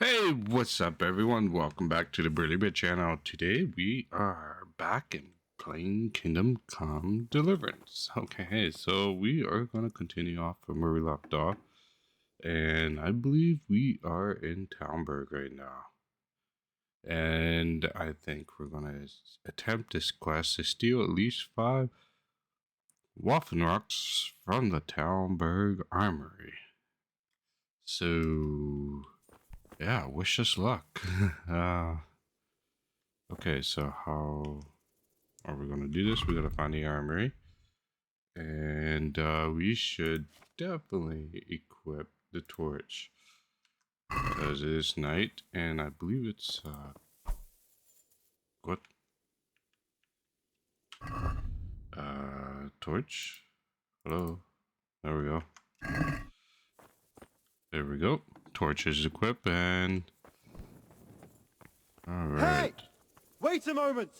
Hey, what's up, everyone? Welcome back to the Burly Bit channel. Today we are back and playing Kingdom Come Deliverance. Okay, so we are going to continue off from where we left off, and I believe we are in Townburg right now. And I think we're going to attempt this quest to steal at least 5 Waffenrocks from the Townburg Armory. So yeah, wish us luck. Okay, so how are we going to do this? We got to find the armory. And we should definitely equip the torch. Because it is night, and I believe it's... what? Torch? Hello? There we go. There we go. Torch is equipped, and... Alright. Hey! Wait a moment!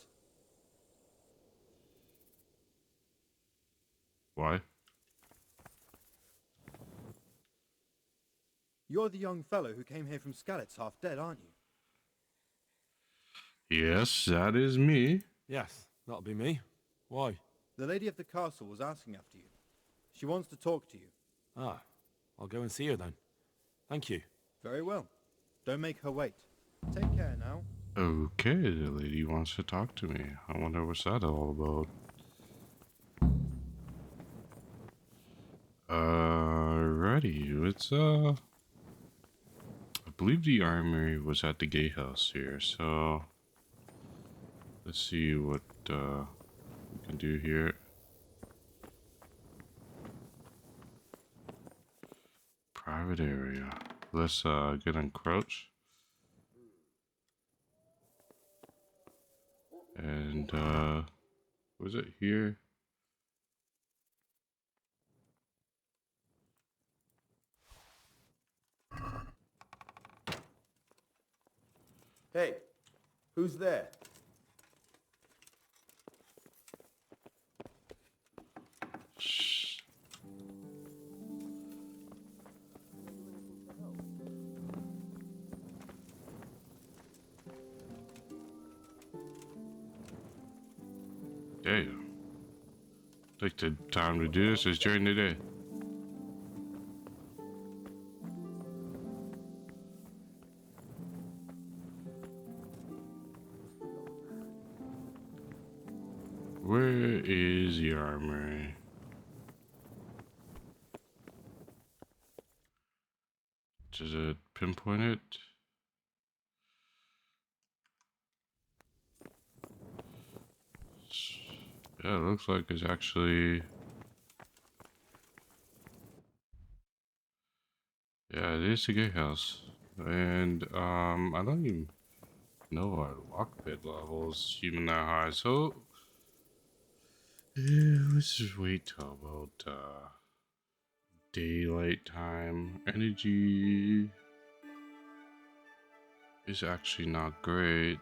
Why? You're the young fellow who came here from Skalitz half dead, aren't you? Yes, that is me. Yes, that'll be me. Why? The lady of the castle was asking after you. She wants to talk to you. Ah, I'll go and see her then. Thank you. Very well. Don't make her wait. Take care now. Okay, the lady wants to talk to me. I wonder what's that all about. Alrighty, it's I believe the armory was at the gatehouse here, so let's see what we can do here. Private area. Let's get on crouch. And was it here? Hey, who's there? Shh. Damn. Like the time to do this is during the day. Where is the armory? Does it pinpoint it? Yeah, it looks like it's actually... Yeah, it is the gatehouse. And, I don't even know our lockpick levels even that high, so... Yeah, let's just wait till about, daylight time. Energy is actually not great.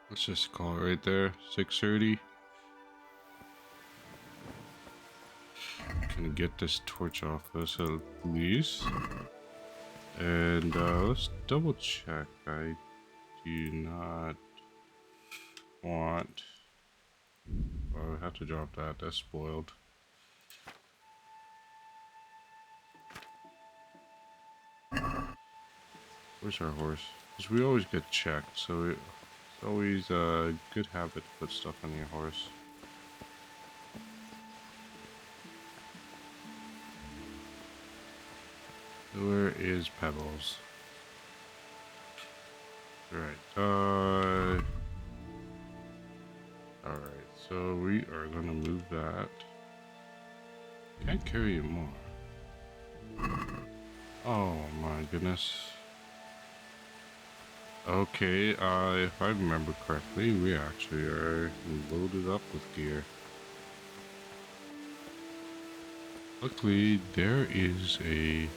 Let's just call it right there, 6:30. Can get this torch off us at least. And let's double check. I do not want... Oh, I have to drop that. That's spoiled. Where's our horse? Because we always get checked, so it's always a good habit to put stuff on your horse. Where is Pebbles? Alright, alright, so we are gonna move that. Can't carry it more. Oh my goodness. Okay, if I remember correctly, we actually are loaded up with gear. Luckily, there is a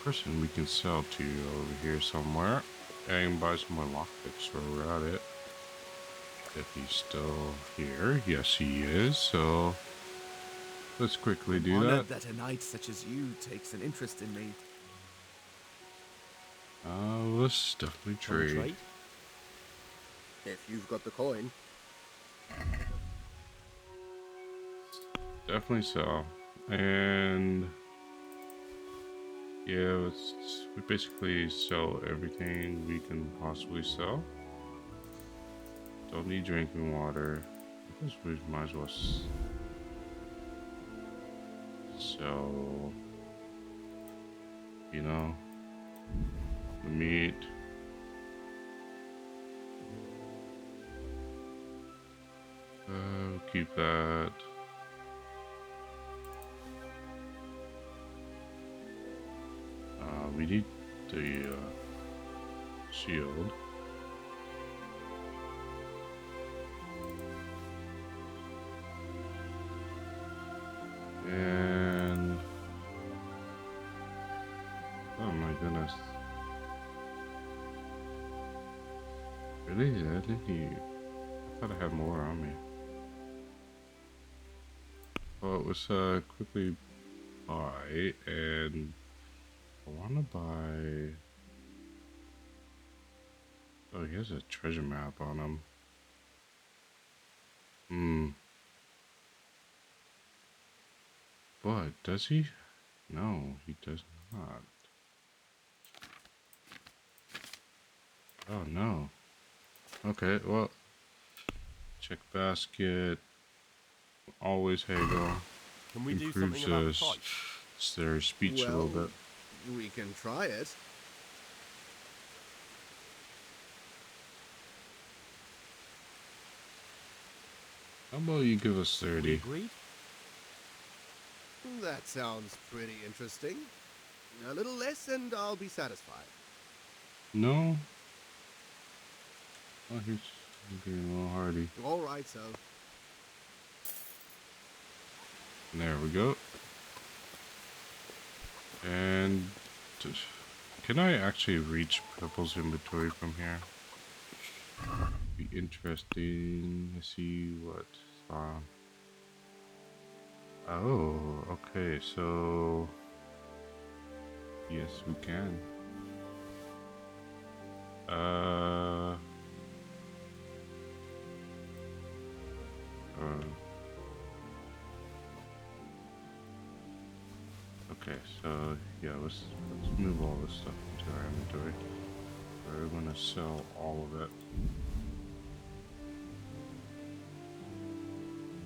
person we can sell to over here somewhere and buy some more lockpicks while we're at it. If he's still here. Yes, he is. So Let's quickly I'm do honored that. that a knight such as you takes an interest in me. Let's definitely Can we trade. trade? If you've got the coin. Definitely sell. And yeah, we basically sell everything we can possibly sell. Don't need drinking water. I guess we might as well sell, you know, the meat. Keep that. We need the shield. And oh my goodness. Really? I didn't even, I thought I had more on me. Well, let's quickly buy, and I want to buy. Oh, he has a treasure map on him. Hmm. But does he? No, he does not. Oh no. Okay, well, check basket. Always haggle. Can we do something Improves about the price? their speech a little Well, bit. we can try it. How about you give us We 30? agreed? That sounds pretty interesting. A little less and I'll be satisfied. No? Oh, he's being a little hardy. All right, so. There we go. And can I actually reach Pebble's inventory from here? Be interesting to see what. Oh, okay. So yes, we can. Uh. Okay, so yeah, let's move all this stuff into our inventory. We're gonna sell all of it.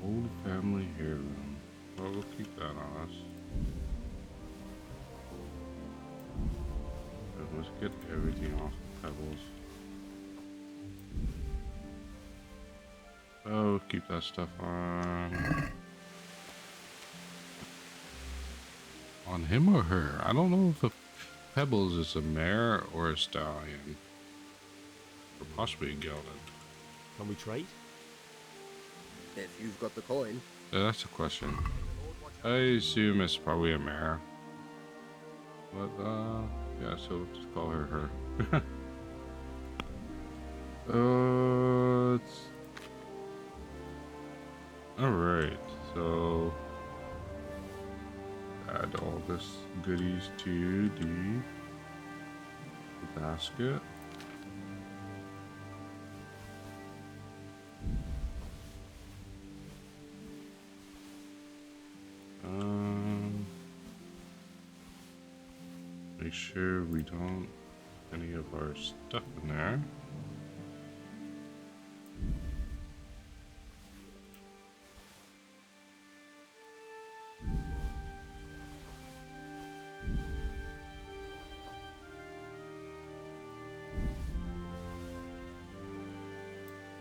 Old family heirloom. Well, we'll keep that on us. But let's get everything off the pebbles. Oh, keep that stuff on. On him or her? I don't know if a Pebbles is a mare or a stallion. Or possibly a gelding. Can we trade? If you've got the coin. That's a question. I assume it's probably a mare. But, yeah, so we'll just call her her. Alright, so add all this goodies to the basket. Make sure we don't put any of our stuff in there.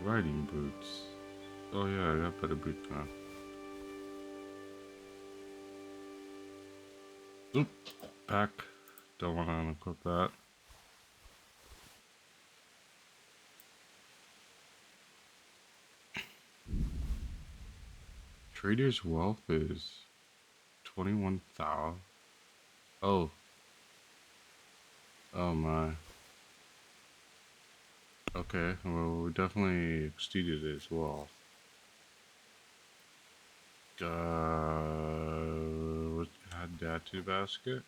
Riding boots. Oh yeah, I got better boots on. Oop, pack. Don't want to unequip that. Trader's wealth is 21,000. Oh. Oh my. Okay, well we definitely exceeded it as well. Let's add that to the basket.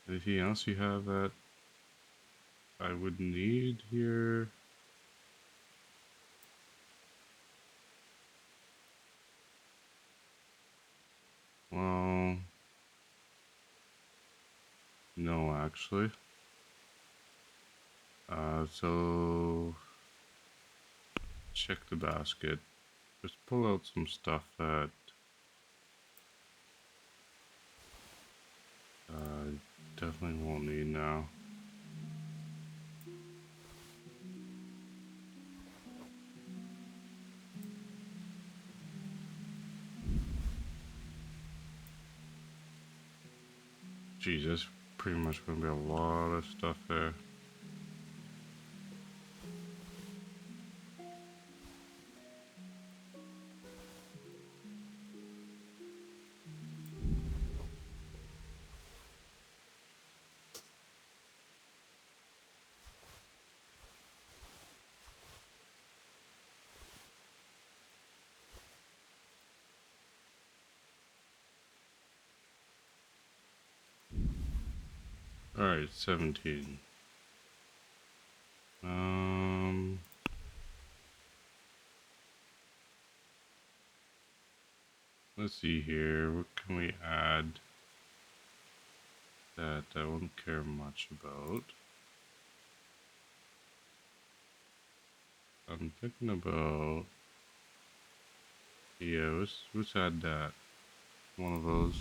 Anything else you have that I would need here? Well, no, actually. So check the basket. Just pull out some stuff that definitely won't need now. Jesus, pretty much gonna be a lot of stuff there. Alright, 17. Let's see here. What can we add that I wouldn't care much about? I'm thinking about, yeah, let's add that. One of those.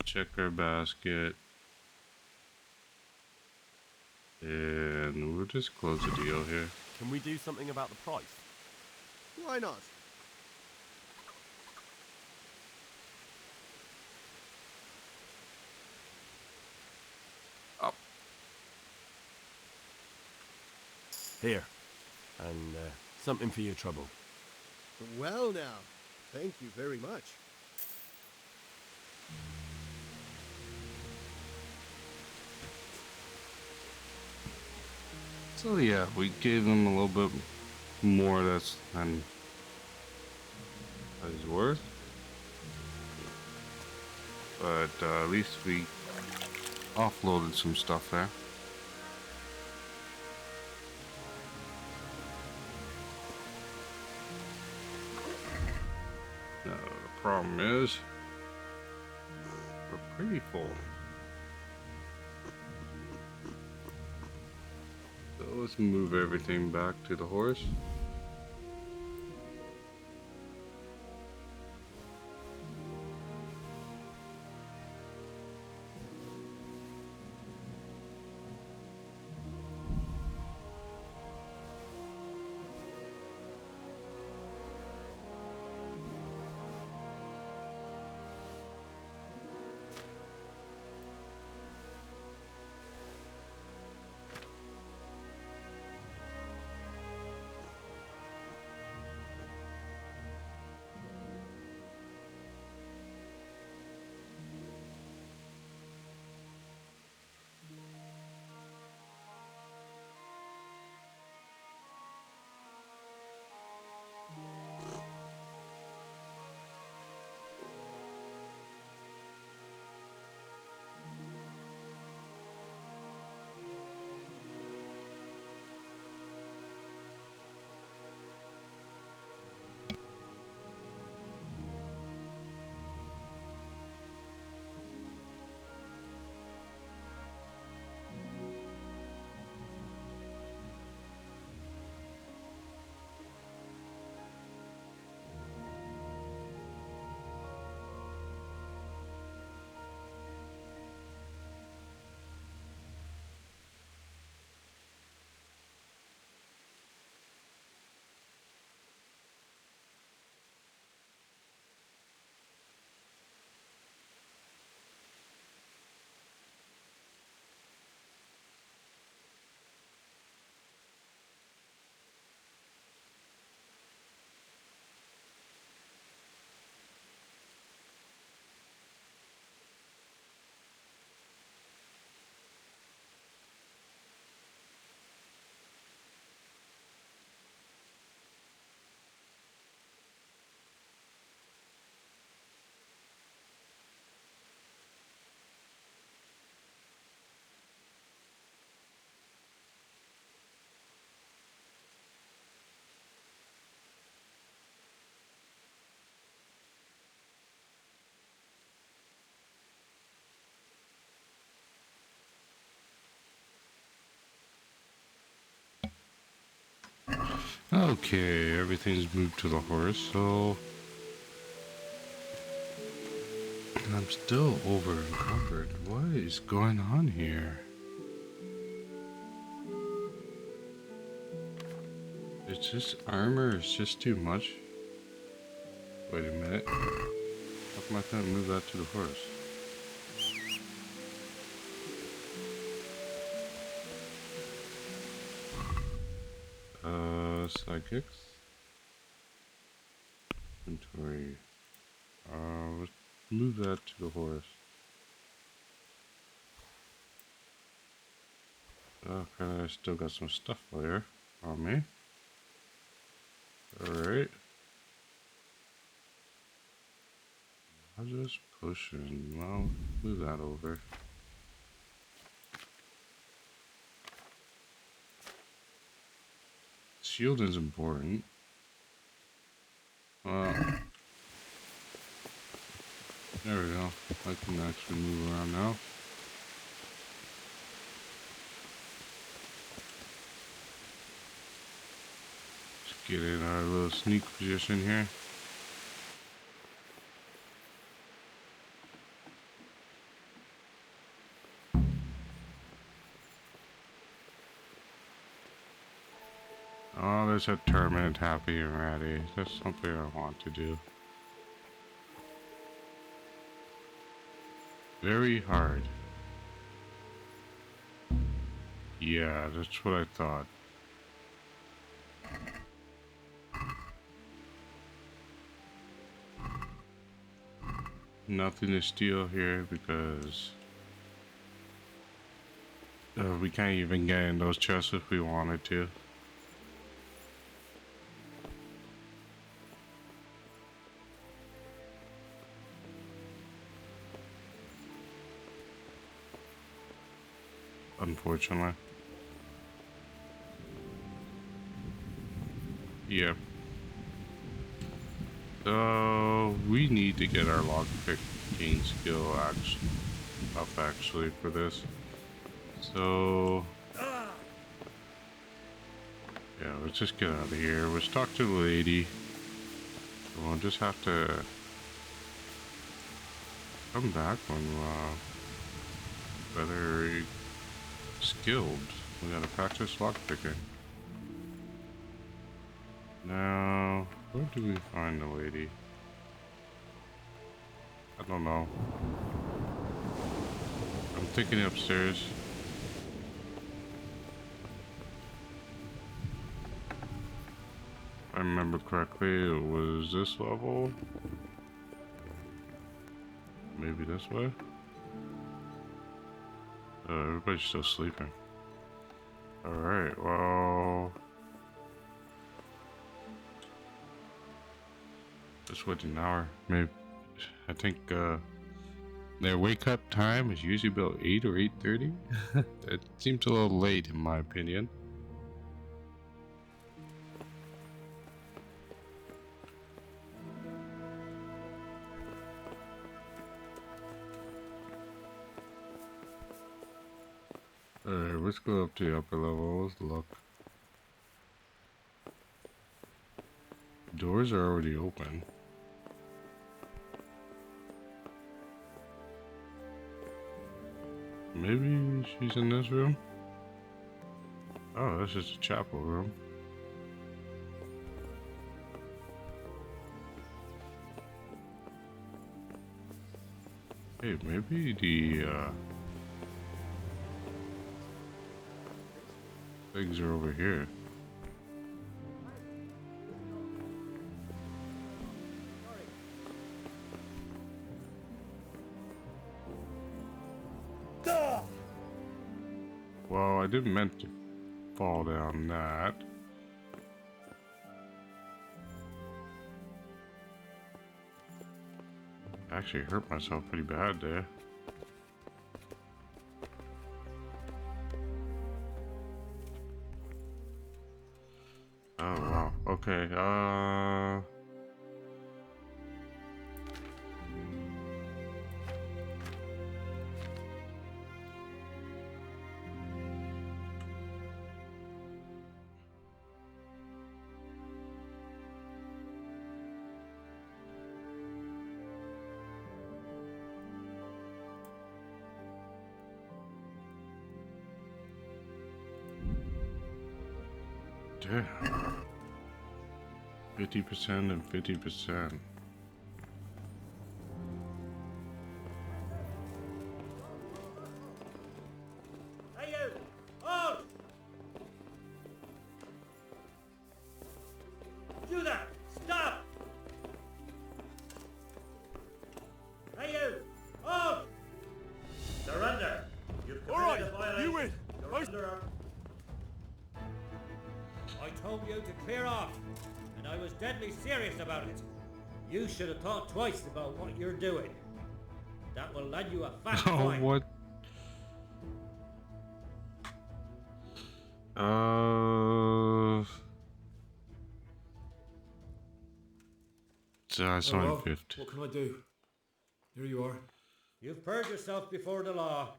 Check our basket. And we'll just close the deal here. Can we do something about the price? Why not? Up. Here. And something for your trouble. Well now, thank you very much. So yeah, we gave them a little bit more than he's worth. But at least we offloaded some stuff there. Now, the problem is, we're pretty full. So let's move everything back to the horse. Okay, everything's moved to the horse, so I'm still over encumbered. What is going on here? It's just armor is just too much. Wait a minute. How come I can't move that to the horse? Psychics. Inventory. Let's move that to the horse. Okay, I still got some stuff there on me. Alright. I'll just push and, well, move that over. Shield is important. There we go. I can actually move around now. Let's get in our little sneak position here. Oh, there's a tournament happy and ready. That's something I want to do. Very hard. Yeah, that's what I thought. Nothing to steal here because we can't even get in those chests if we wanted to. Unfortunately. Yep. So we need to get our lockpicking skill up actually for this. So yeah, let's just get out of here. Let's talk to the lady. We'll just have to come back when better skilled. We gotta practice lockpicking. Now, where do we find the lady? I don't know. I'm thinking upstairs. If I remember correctly, it was this level. Maybe this way. Everybody's still sleeping. Alright, well... just wait an hour. Maybe... I think, their wake-up time is usually about 8 or 8:30. It seems a little late, in my opinion. Alright, let's go up to the upper level. Let's look. Doors are already open. Maybe she's in this room? Oh, this is a chapel room. Hey, maybe the things are over here. Well, I didn't meant to fall down that. I actually hurt myself pretty bad there. Oh wow. Okay. Okay. 50% and 50%. Hey you! Hold! You there! Stop! Hey you! Hold! Surrender! You've committed All right, a violation. you win. You're under our... I told you to clear off, and I was deadly serious about it. You should have thought twice about what you're doing. That will land you a fat Oh, fine. what? So I saw him 50. What can I do? Here you are. You've purged yourself before the law,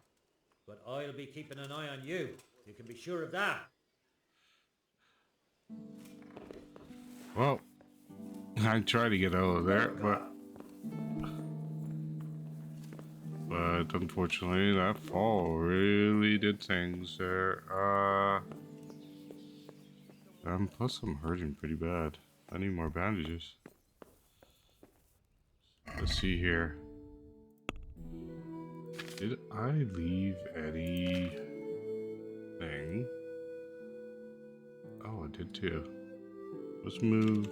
but I'll be keeping an eye on you. You can be sure of that. Well, I tried to get out of there, but unfortunately that fall really did things there. And plus I'm hurting pretty bad. I need more bandages. Let's see here. Did I leave anything? Oh, I did too. Let's move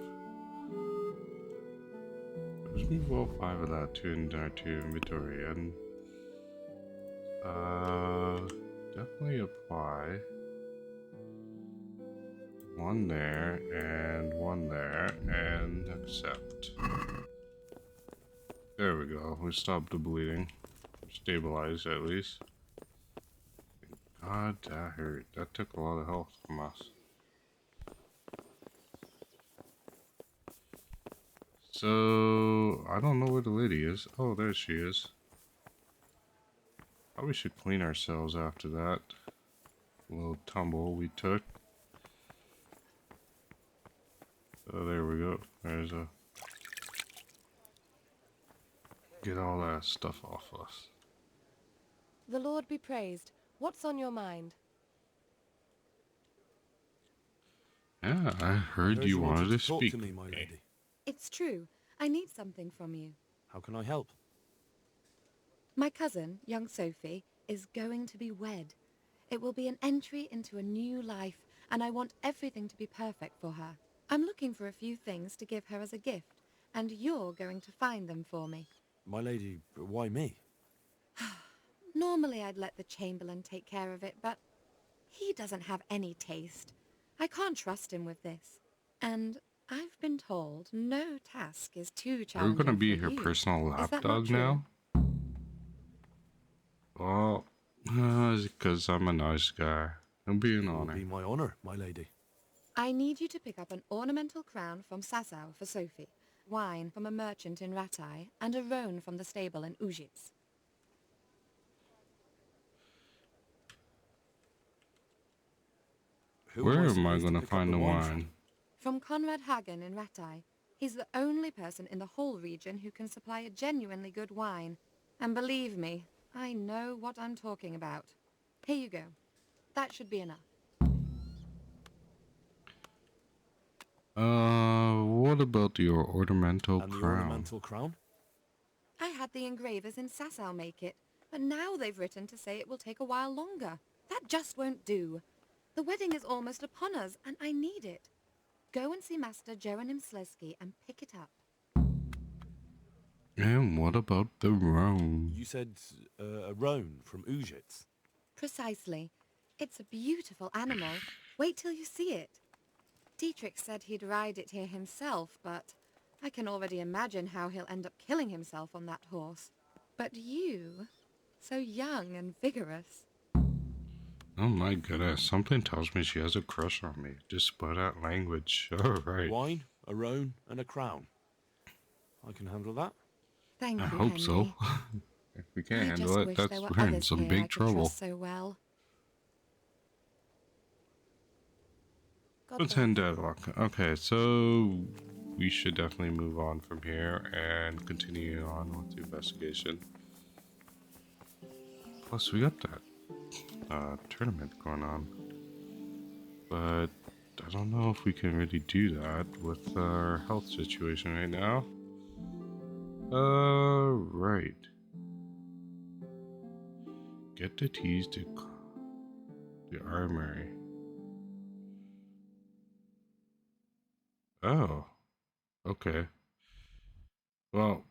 all 5 of that to inventory and definitely apply one there and accept. There we go. We stopped the bleeding. Stabilized at least. God, that hurt. That took a lot of health from us. So, I don't know where the lady is. Oh, there she is. Probably should clean ourselves after that little tumble we took. So there we go. There's a... Get all that stuff off us. The Lord be praised. What's on your mind? Yeah, I heard you wanted to talk speak. to me, my lady. It's true. I need something from you. How can I help? My cousin, young Sophie, is going to be wed. It will be an entry into a new life, and I want everything to be perfect for her. I'm looking for a few things to give her as a gift, and you're going to find them for me. My lady, why me? Normally I'd let the Chamberlain take care of it, but he doesn't have any taste. I can't trust him with this. And I've been told no task is too We're challenging gonna be for her you. personal Is that not lapdog true? now? Well, because I'm a nice guy. It'll be an It will honor. be my honor, my lady. I need you to pick up an ornamental crown from Sasau for Sophie, wine from a merchant in Ratai, and a roan from the stable in Ujits. Where am I supposed gonna pick up find the from? wine? From Conrad Hagen in Ratai. He's the only person in the whole region who can supply a genuinely good wine. And believe me, I know what I'm talking about. Here you go. That should be enough. What about your ornamental And the crown? ornamental crown? I had the engravers in Sasau make it, but now they've written to say it will take a while longer. That just won't do. The wedding is almost upon us, and I need it. Go and see Master Jeronim Slesky and pick it up. And what about the roan? You said a roan from Ujits. Precisely. It's a beautiful animal. Wait till you see it. Dietrich said he'd ride it here himself, but I can already imagine how he'll end up killing himself on that horse. But you, so young and vigorous. Oh my goodness, something tells me she has a crush on me, just by that language. Alright. Wine, a roan, and a crown. I can handle that. Thank I you, hope Henry. so. If we can't I handle just it, wish that's there were we're in others some here I big could trouble. trust so well. God Let's bless. end deadlock. Okay, so we should definitely move on from here and continue on with the investigation. Plus, we got that tournament going on. But I don't know if we can really do that with our health situation right now. Right. Get the keys to the armory. Oh, okay. Well,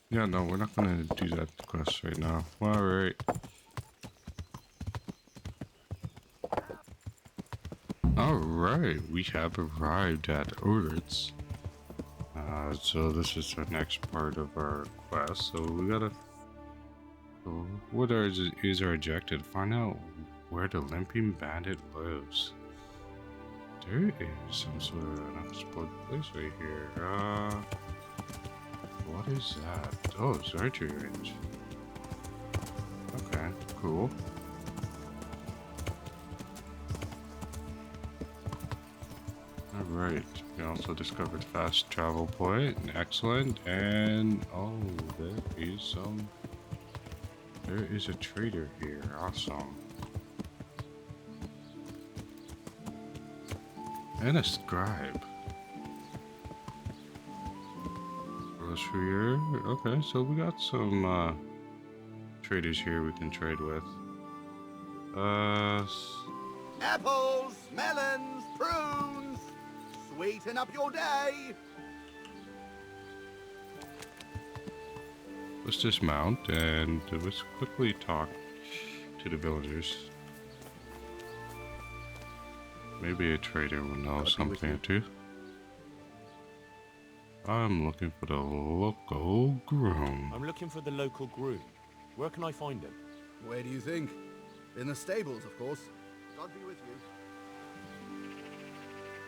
yeah, no, we're not gonna do that quest right now. Alright. Alright, we have arrived at Oritz. So this is the next part of our quest. So we gotta... So what is our objective? Find out where the limping bandit lives. There is some sort of unexplored place right here. What is that? Oh, it's archery range. Okay, cool. Alright, we also discovered fast travel point. Excellent. And oh, there is a trader here. Awesome. And a scribe. Grocery. Okay, so we got some traders here we can trade with. Apples, melons, prunes. Sweeten up your day. Let's dismount and let's quickly talk to the villagers. Maybe a trader will know something or two. I'm looking for the local groom. I'm looking for the local groom. Where can I find him? Where do you think? In the stables, of course. God be with you.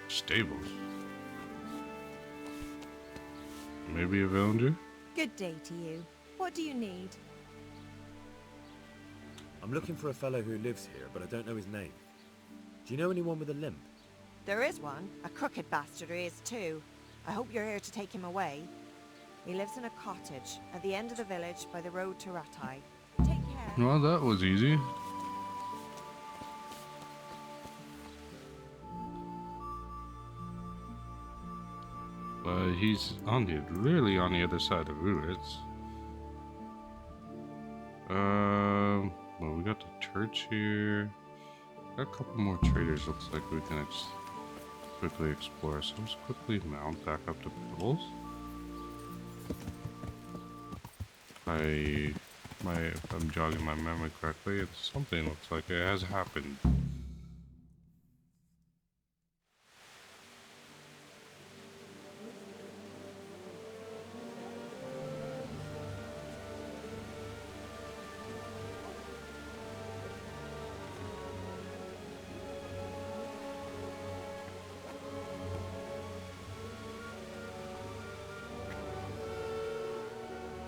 Stables. Maybe a villager? Good day to you. What do you need? I'm looking for a fellow who lives here, but I don't know his name. Do you know anyone with a limp? There is one. A crooked bastard who is too. I hope you're here to take him away. He lives in a cottage at the end of the village by the road to Ratai. Take care. Well, that was easy. But he's literally on the other side of Ruritz. Well, we got the church here. Got a couple more traders. Looks like we can quickly explore. So let's quickly mount back up to Pebbles. If I'm jogging my memory correctly, it's something looks like it has happened.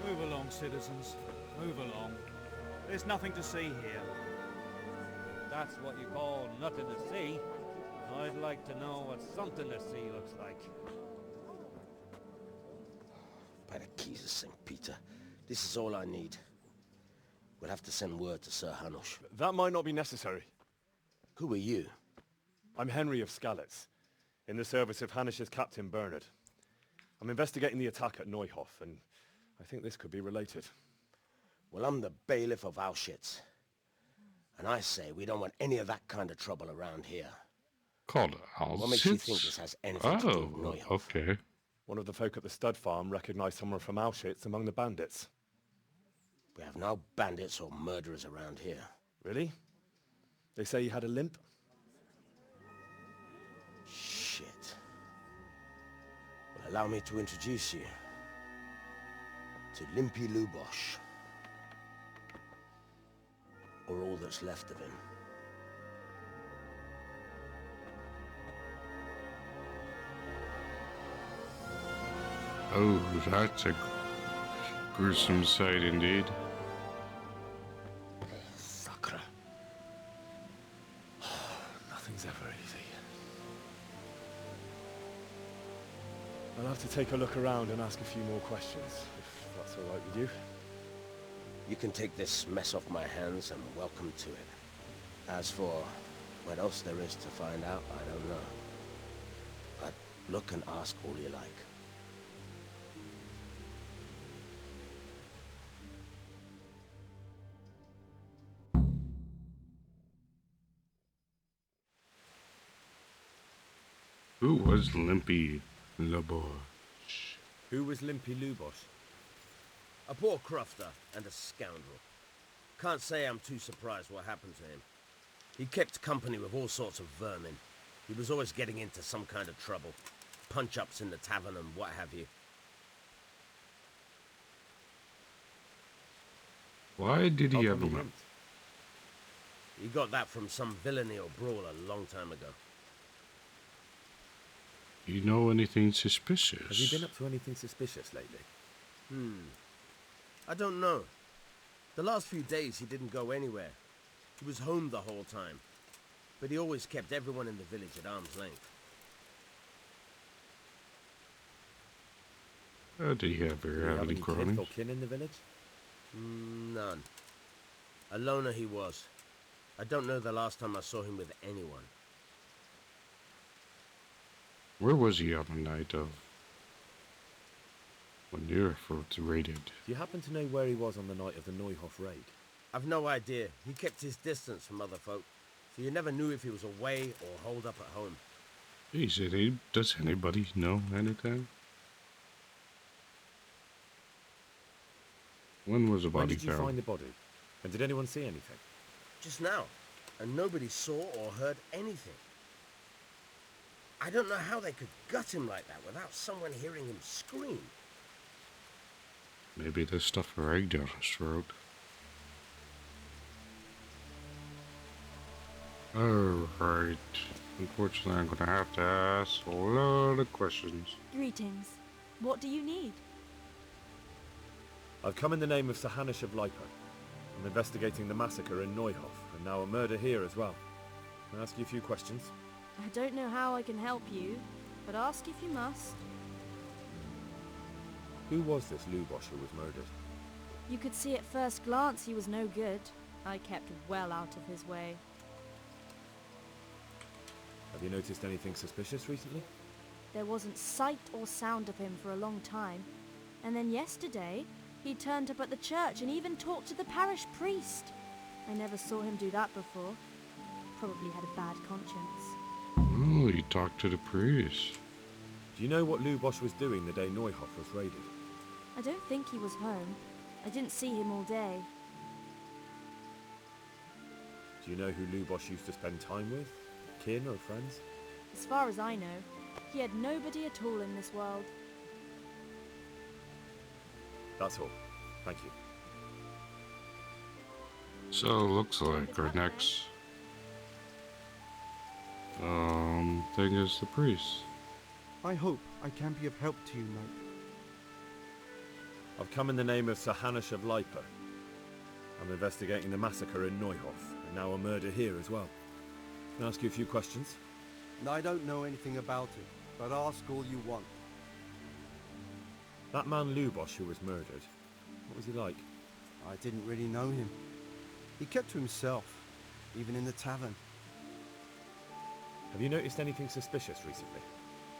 Move along, citizens. Move along. There's nothing to see here. That's what you call nothing to see. I'd like to know what something to see looks like. By the keys of St. Peter, this is all I need. We'll have to send word to Sir Hanush. That might not be necessary. Who are you? I'm Henry of Skalitz, in the service of Hanush's Captain Bernard. I'm investigating the attack at Neuhof, and I think this could be related. Well, I'm the bailiff of Auschwitz. And I say we don't want any of that kind of trouble around here. Called Auschwitz? What makes you think this has anything to do with Neuhof? Okay. One of the folk at the stud farm recognized someone from Auschwitz among the bandits. We have no bandits or murderers around here. Really? They say he had a limp? Shit. Well, allow me to introduce you to Limpy Lubosh. Or all that's left of him. Oh, that's a gruesome sight indeed. Sakra. Nothing's ever easy. I'll have to take a look around and ask a few more questions, if that's all right with you. You can take this mess off my hands and welcome to it. As for What else there is to find out, I don't know. But look and ask all you like. Who was Limpy Labor? Who was Limpy Lubosh? A poor crofter and a scoundrel. Can't say I'm too surprised what happened to him. He kept company with all sorts of vermin. He was always getting into some kind of trouble. Punch-ups in the tavern and what have you. Why did he How have come a he limp? limped? He got that from some villainy or brawl a long time ago. You know anything suspicious? Has he been up to anything suspicious lately? I don't know. The last few days he didn't go anywhere. He was home the whole time. But he always kept everyone in the village at arm's length. Did he ever Do you have have any any kith cronies? or kin in the village? None. A loner he was. I don't know the last time I saw him with anyone. Where was he on the night of when Nierfurt raided? Do you happen to know where he was on the night of the Neuhof raid? I've no idea. He kept his distance from other folk, so you never knew if he was away or holed up at home. Does anybody know anything? When was the When body did you found? find the body? And did anyone see anything? Just now, and nobody saw or heard anything. I don't know how they could gut him like that without someone hearing him scream. Maybe there's stuff right down his throat. Alright. Unfortunately, I'm gonna have to ask a lot of questions. Greetings. What do you need? I've come in the name of Sir Hanish of Liper. I'm investigating the massacre in Neuhof, and now a murder here as well. Can I ask you a few questions? I don't know how I can help you, but ask if you must. Who was this Lubosh who was murdered? You could see at first glance he was no good. I kept well out of his way. Have you noticed anything suspicious recently? There wasn't sight or sound of him for a long time. And then yesterday, he turned up at the church and even talked to the parish priest. I never saw him do that before. Probably had a bad conscience. Oh, you talked to the priest. Do you know what Lubosh was doing the day Neuhof was raided? I don't think he was home. I didn't see him all day. Do you know who Lubosh used to spend time with? Kin or friends? As far as I know, he had nobody at all in this world. That's all. Thank you. So, looks like our next thing is the priest. I hope I can be of help to you, knight. I've come in the name of Sir Hanish of Liper. I'm investigating the massacre in Neuhof, and now a murder here as well. Can I ask you a few questions? I don't know anything about it, but ask all you want. That man Lubosh who was murdered, what was he like? I didn't really know him. He kept to himself, even in the tavern. Have you noticed anything suspicious recently?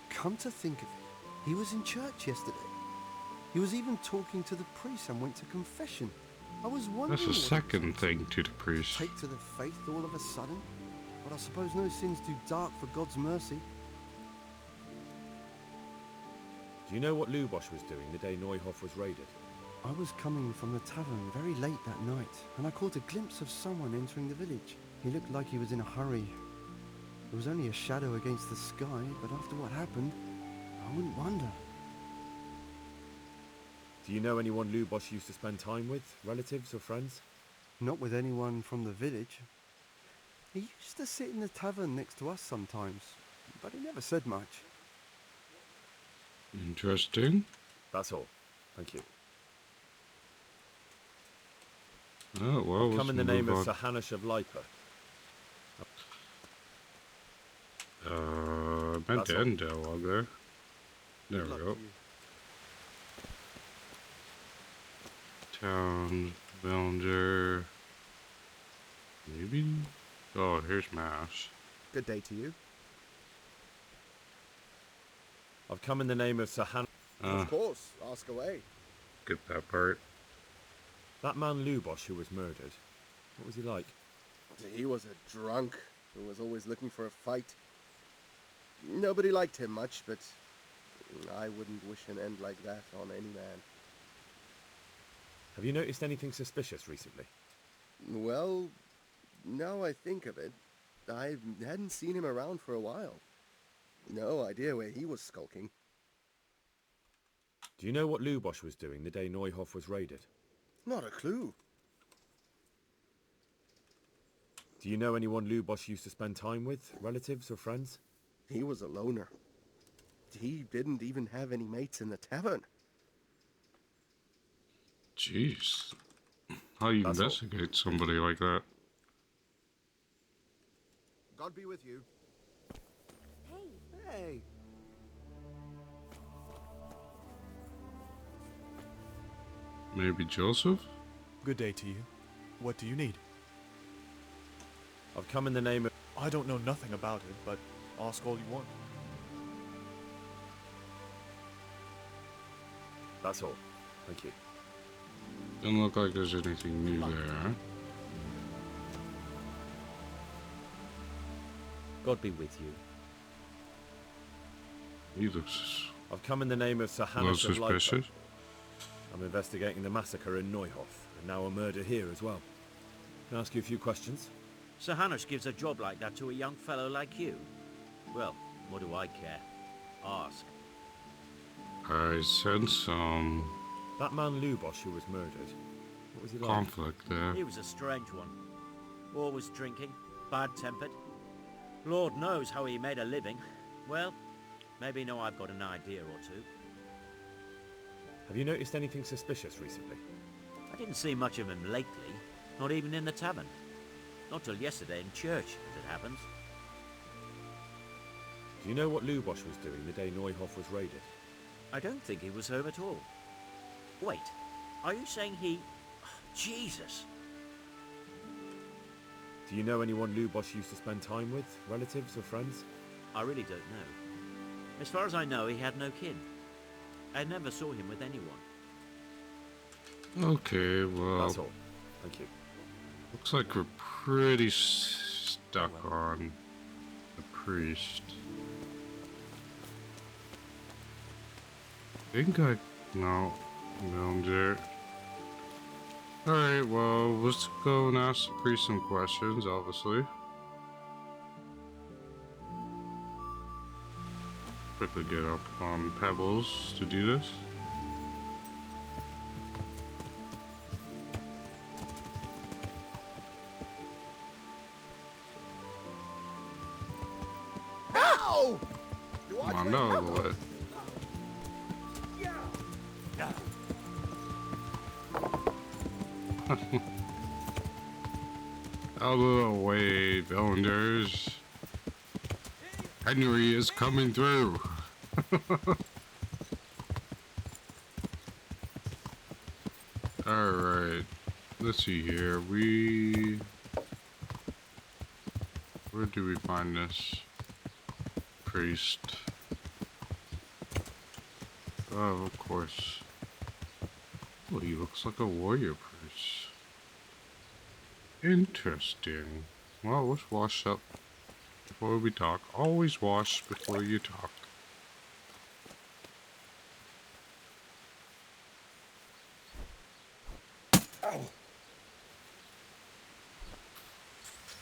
Come to think of it, he was in church yesterday. He was even talking to the priest and went to confession. I was wondering That's the what he was second thing to the priest. take to the faith all of a sudden. But I suppose no sin's too dark for God's mercy. Do you know what Lubosh was doing the day Neuhof was raided? I was coming from the tavern very late that night, and I caught a glimpse of someone entering the village. He looked like he was in a hurry. There was only a shadow against the sky, but after what happened, I wouldn't wonder. Do you know anyone Lubosh used to spend time with? Relatives or friends? Not with anyone from the village. He used to sit in the tavern next to us sometimes, but he never said much. Interesting. That's all. Thank you. Oh, well, Come let's in the name move of on. Sir Hanish of Liper. I meant That's to all. end dialogue there. There we Luck go. to you. Town, villager. Maybe? Oh, here's Mash. Good day to you. I've come in the name of Sir Han... Of course, ask away. Get that part. That man Lubosh who was murdered, what was he like? He was a drunk who was always looking for a fight. Nobody liked him much, but I wouldn't wish an end like that on any man. Have you noticed anything suspicious recently? Well, now I think of it, I hadn't seen him around for a while. No idea where he was skulking. Do you know what Lubosh was doing the day Neuhof was raided? Not a clue. Do you know anyone Lubosh used to spend time with? Relatives or friends? He was a loner. He didn't even have any mates in the tavern. Jeez. How do you That's all. investigate somebody like that? God be with you. Hey, Hey. Maybe Joseph? Good day to you. What do you need? I've come in the name of... I don't know nothing about it, but ask all you want. That's all. Thank you. Doesn't look like there's anything new there. God be with you. He looks I've come in the name of Sir a little Hannes of Leipzig. suspicious. I'm investigating the massacre in Neuhof, and now a murder here as well. Can I ask you a few questions? Sir Hannes gives a job like that to a young fellow like you. Well, what do I care? Ask. I sense some That man Lubosh who was murdered, what was he like? conflict there. He was a strange one. Always drinking, bad-tempered. Lord knows how he made a living. Well, maybe now I've got an idea or two. Have you noticed anything suspicious recently? I didn't see much of him lately, not even in the tavern. Not till yesterday in church, as it happens. Do you know what Lubosh was doing the day Neuhof was raided? I don't think he was home at all. Wait, are you saying he... Jesus! Do you know anyone Lubosh used to spend time with? Relatives or friends? I really don't know. As far as I know, he had no kin. I never saw him with anyone. Okay, well, That's all. Thank you. looks like we're pretty stuck on the priest. I think I... No, there. Alright, well, let's go and ask the priest some questions, obviously. Quickly get up on Pebbles to do this. Ow! You Come watch on, me? no, what? Out of the way, villagers. Henry is coming through. Alright. Let's see here. Where do we find this priest? Oh, of course. Well, he looks like a warrior priest. Interesting. Well, let's wash up before we talk. Always wash before you talk. Ow!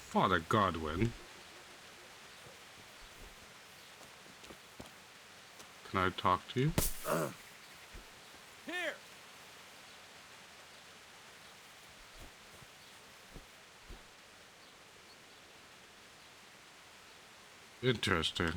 Father Godwin. Can I talk to you? Here! Interesting.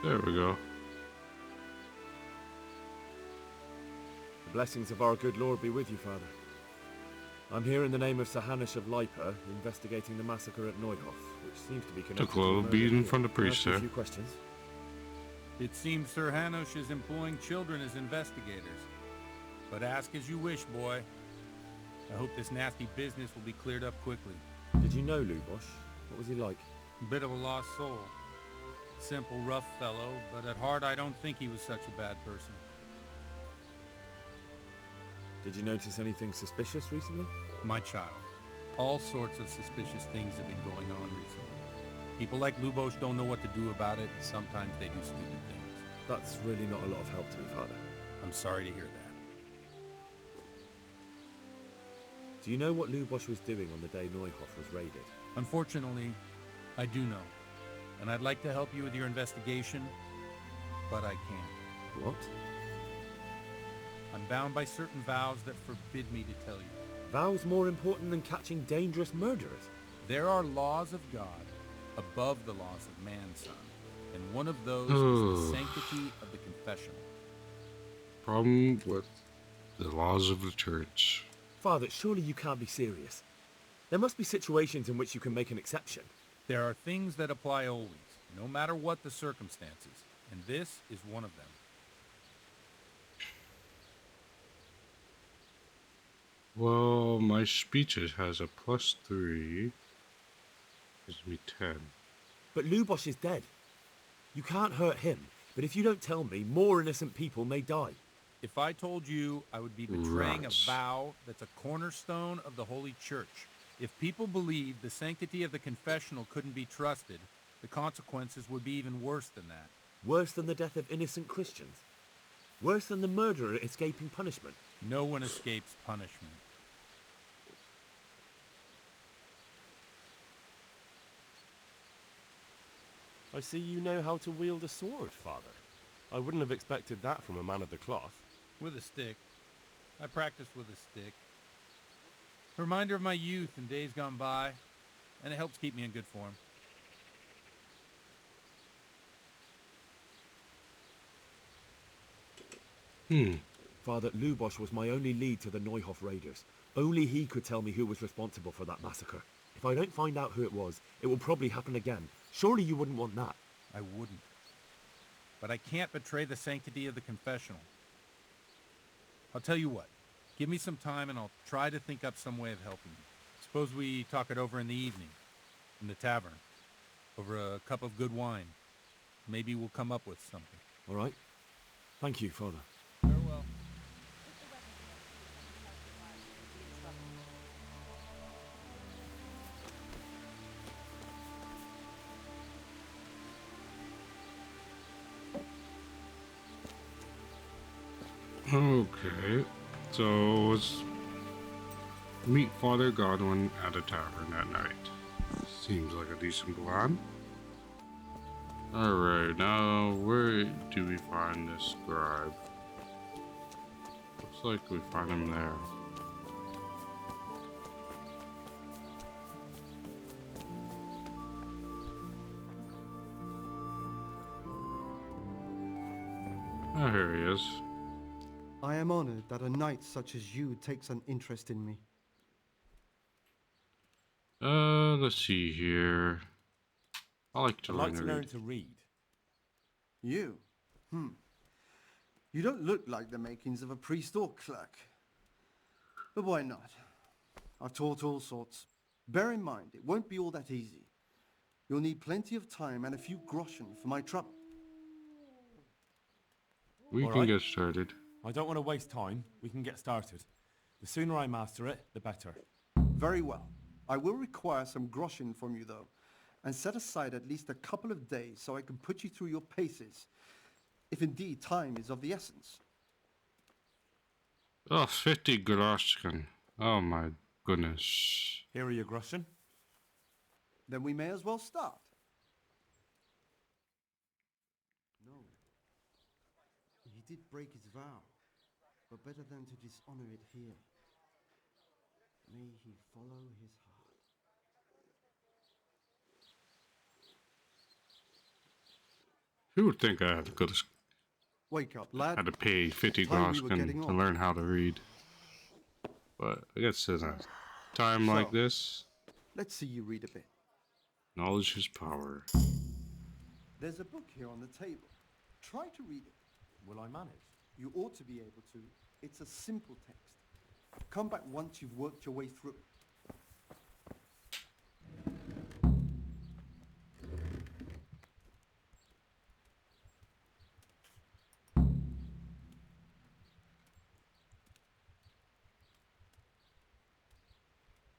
There we go. The blessings of our good Lord be with you, Father. I'm here in the name of Sir Hanish of Lipa, investigating the massacre at Neuhof, which seems to be connected Took a little to the murder beating here. from the Can I priest ask you there. a few questions. It seems Sir Hanush is employing children as investigators. But ask as you wish, boy. I hope this nasty business will be cleared up quickly. Did you know Lubosh? What was he like? Bit of a lost soul. Simple, rough fellow, but at heart I don't think he was such a bad person. Did you notice anything suspicious recently? My child, all sorts of suspicious things have been going on recently. People like Lubosh don't know what to do about it, and sometimes they do stupid things. That's really not a lot of help to me, Father. I'm sorry to hear that. Do you know what Lubosh was doing on the day Neuhof was raided? Unfortunately, I do know. And I'd like to help you with your investigation, but I can't. What? I'm bound by certain vows that forbid me to tell you. Vows more important than catching dangerous murderers? There are laws of God above the laws of man, son. And one of those is the sanctity of the confessional. Problem with the laws of the church. Father, surely you can't be serious. There must be situations in which you can make an exception. There are things that apply always, no matter what the circumstances, and this is one of them. Well, my speeches has a +3. Gives me 10. But Lubosh is dead. You can't hurt him, but if you don't tell me, more innocent people may die. If I told you, I would be betraying Rats. a vow that's a cornerstone of the Holy Church. If people believed the sanctity of the confessional couldn't be trusted, the consequences would be even worse than that. Worse than the death of innocent Christians? Worse than the murderer escaping punishment? No one escapes punishment. I see you know how to wield a sword, Father. I wouldn't have expected that from a man of the cloth. With a stick. I practice with a stick. A reminder of my youth and days gone by, and it helps keep me in good form. Father, Lubosh was my only lead to the Neuhof raiders. Only he could tell me who was responsible for that massacre. If I don't find out who it was, it will probably happen again. Surely you wouldn't want that. I wouldn't. But I can't betray the sanctity of the confessional. I'll tell you what. Give me some time and I'll try to think up some way of helping you. Suppose we talk it over in the evening, in the tavern, over a cup of good wine. Maybe we'll come up with something. All right. Thank you, Father. Farewell. Okay, so let's meet Father Godwin at a tavern at night. Seems like a decent plan. Alright, now where do we find this scribe? Looks like we find him there. Oh, here he is. I am honored that a knight such as you takes an interest in me. Let's see here. I like to I'd learn like to to learn read. to read. You? You don't look like the makings of a priest or clerk. But why not? I've taught all sorts. Bear in mind, it won't be all that easy. You'll need plenty of time and a few groschen for my trouble. We All can right. get started. I don't want to waste time. We can get started. The sooner I master it, the better. Very well. I will require some groschen from you, though, and set aside at least a couple of days so I can put you through your paces, if indeed time is of the essence. Oh, 50 groschen. Oh my goodness. Here are your groschen. Then we may as well start. No. He did break his vow, but better than to dishonor it here. May he follow his heart. Who would think I had to go to Wake up, lad. had to pay 50 Time we were groschen getting to on. learn how to read? But I guess in a time like So, this, let's see you read a bit. knowledge is power. There's a book here on the table. Try to read it. Will I manage? You ought to be able to. It's a simple text. Come back once you've worked your way through it.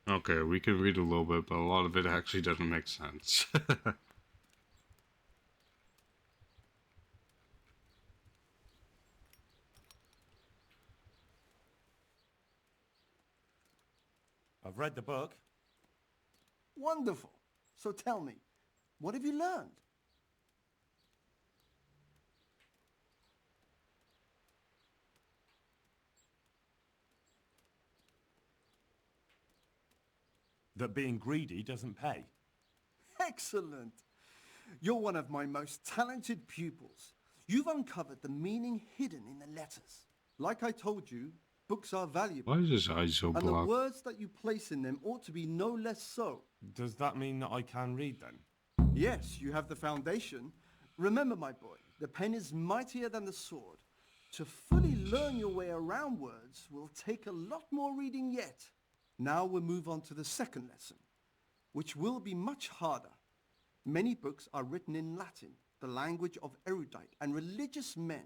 Okay, we can read a little bit, but a lot of it actually doesn't make sense. I've read the book. Wonderful. So tell me, what have you learned? That being greedy doesn't pay. Excellent. You're one of my most talented pupils. You've uncovered the meaning hidden in the letters. Like I told you, books are valuable. Why is his eyes so And the blocked? words that you place in them ought to be no less so. Does that mean that I can read then? Yes, you have the foundation. Remember, my boy, the pen is mightier than the sword. To fully learn your way around words will take a lot more reading yet. Now we'll move on to the second lesson, which will be much harder. Many books are written in Latin, the language of erudite and religious men.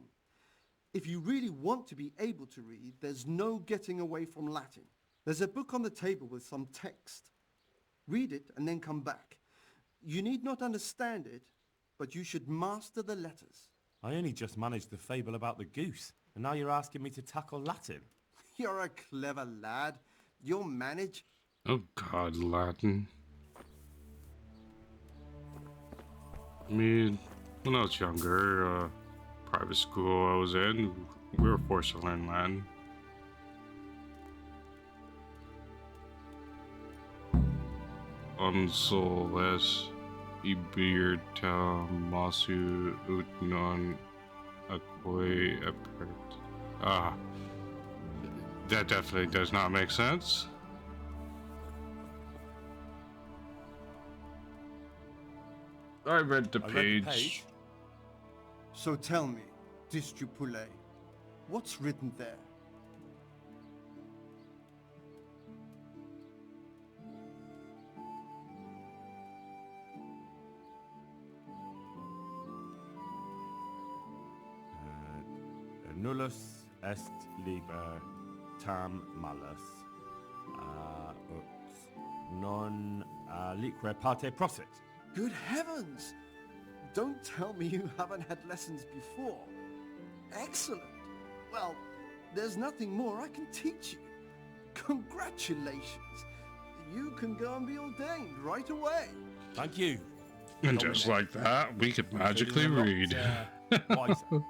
If you really want to be able to read, there's no getting away from Latin. There's a book on the table with some text. Read it and then come back. You need not understand it, but you should master the letters. I only just managed the fable about the goose, and now you're asking me to tackle Latin. You're a clever lad. You'll manage. Oh God, Latin. I mean, when I was younger, private school I was in, we were forced to learn Latin. Unsoles ibirtam masu ut non aquae apert. Ah, that definitely does not make sense. I read the page. So tell me, Discipule, what's written there? Nullus est liber tam malus ut non alique parte prosit. Good heavens! Don't tell me you haven't had lessons before. Excellent. Well, there's nothing more I can teach you. Congratulations. You can go and be ordained right away. Thank you. And just like that, we could magically read. Wiser.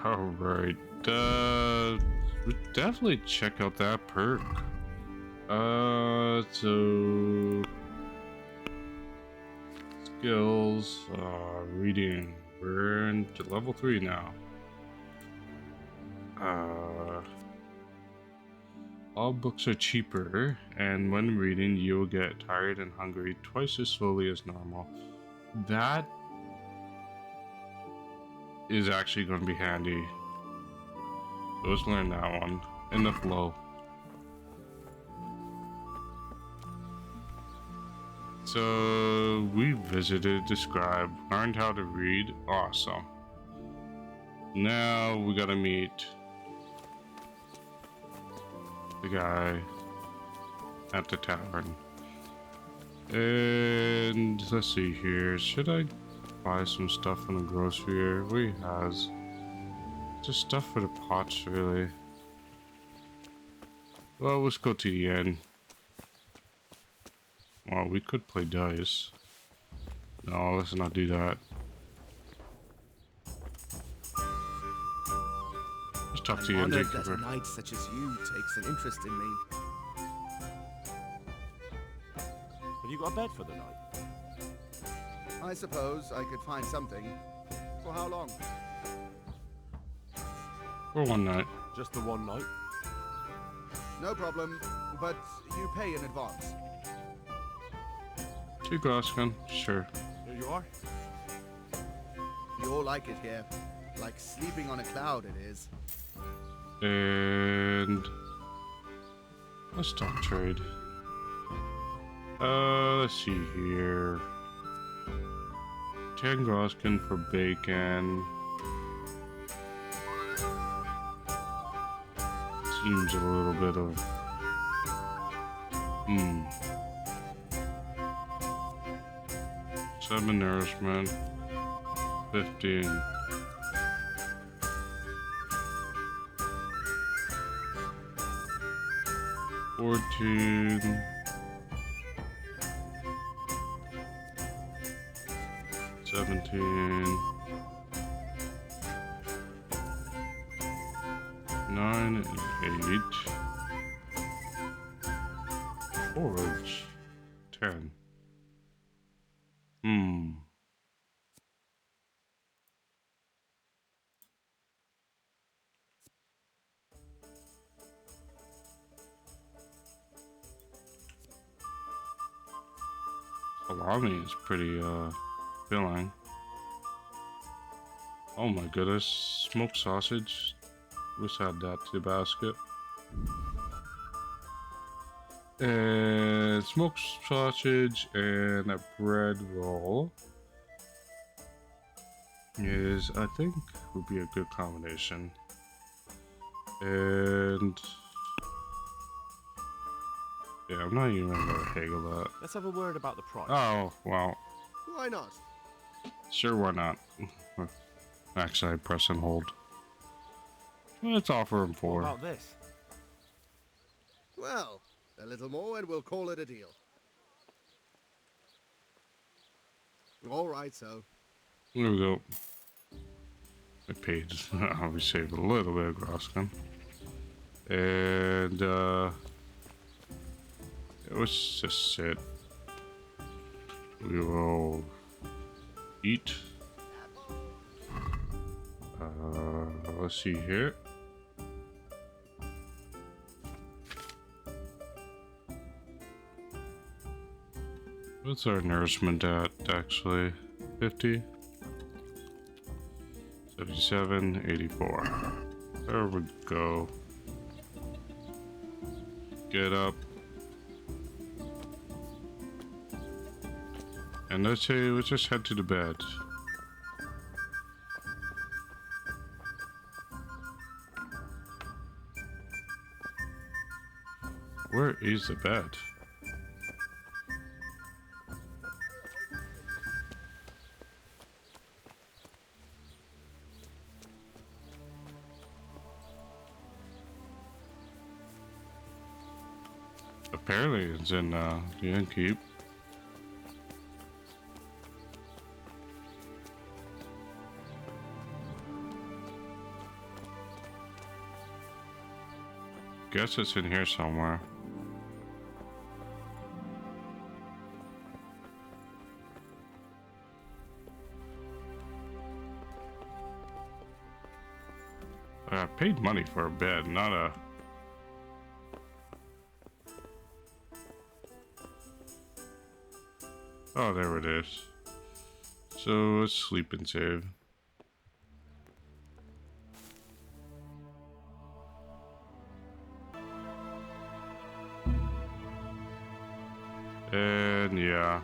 Alright, definitely check out that perk. So skills, reading. We're into level 3 now. All books are cheaper, and when reading, you will get tired and hungry twice as slowly as normal. That is actually going to be handy. So let's learn that one in the flow. So we visited the scribe, learned how to read. Awesome. Now we gotta meet the guy at the tavern. And let's see here. Should I buy some stuff from the grocery area? What he has? Just stuff for the pots, really. Well, let's go to the end. Well, we could play dice. No, let's not do that. Let's talk to the I'm honored that innkeeper. a knight such as you takes an interest in me. Have you got a bed for the night? I suppose I could find something. For how long? For one night. Just the one night? No problem, but you pay in advance. 2 Groskin, sure. Here you are. You all like it here. Like sleeping on a cloud it is. And let's talk trade. Let's see here. 10 Groskin for bacon. Seems a little bit of 7 nourishment. 15. $14. 17. 9 and 8. Forge. 10. Salami is pretty filling. Oh my goodness, smoked sausage. Let's add that to the basket. And smoked sausage and a bread roll is, I think, would be a good combination. And yeah, I'm not even gonna haggle that. Let's have a word about the price. Oh, well. Why not? Sure, why not? Actually, I press and hold. Let's offer him 4. What about this? Well, a little more and we'll call it a deal. All right, so. There we go. I paid, obviously, a little bit of Groskin. And, let's just sit. We will eat. Let's see here. What's our nourishment at, actually? 50? 77, 84. There we go. Get up. And let's just head to the bed. Where is the bed? Apparently it's in the innkeep. Guess it's in here somewhere. I paid money for a bed, not a... Oh, there it is. So let's sleep and save. And yeah,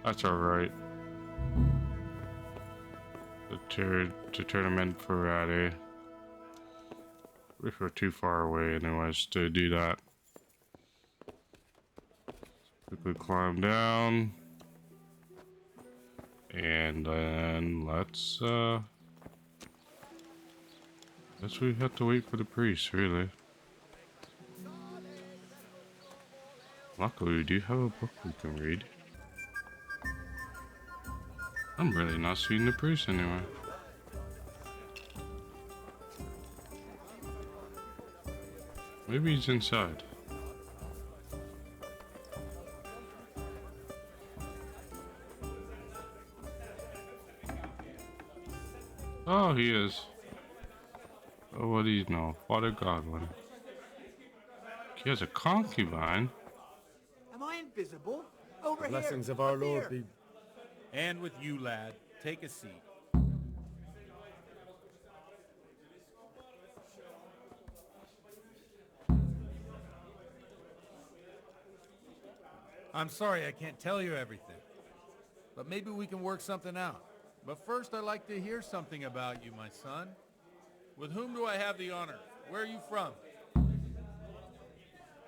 that's alright. The tournament for Ratty. If we're too far away anyways to do that. Quickly climb down. And then let's guess we have to wait for the priest, really. Luckily, we do have a book we can read. I'm really not seeing the priest anywhere. Maybe he's inside. Oh, he is. Oh, what do you know? Father Godwin. He has a concubine. Am I invisible? Over The here. blessings of our up Lord here. be... And with you, lad. Take a seat. I'm sorry I can't tell you everything, but maybe we can work something out. But first, I'd like to hear something about you, my son. With whom do I have the honor? Where are you from?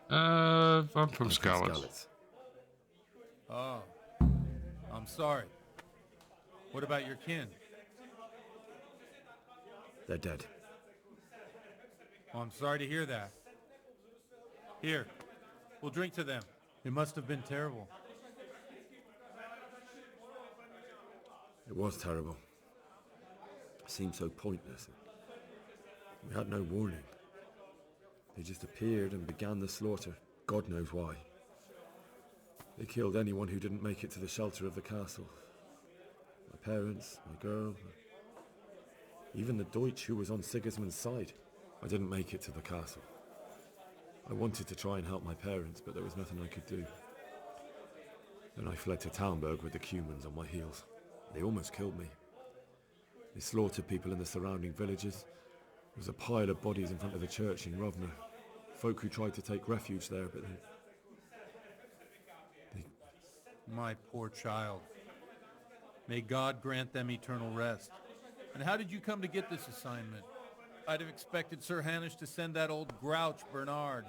I'm from Scowlitz. Skalitz. Oh, I'm sorry. What about your kin? They're dead. Oh, I'm sorry to hear that. Here, we'll drink to them. It must have been terrible. It was terrible. It seemed so pointless. We had no warning. They just appeared and began the slaughter. God knows why. They killed anyone who didn't make it to the shelter of the castle. My parents, my girl, even the Deutsch who was on Sigismund's side. I didn't make it to the castle. I wanted to try and help my parents, but there was nothing I could do. Then I fled to Talmberg with the Cumans on my heels. They almost killed me. They slaughtered people in the surrounding villages. There was a pile of bodies in front of the church in Rovna. Folk who tried to take refuge there, but they... My poor child. May God grant them eternal rest. And how did you come to get this assignment? I'd have expected Sir Hanish to send that old grouch, Bernard.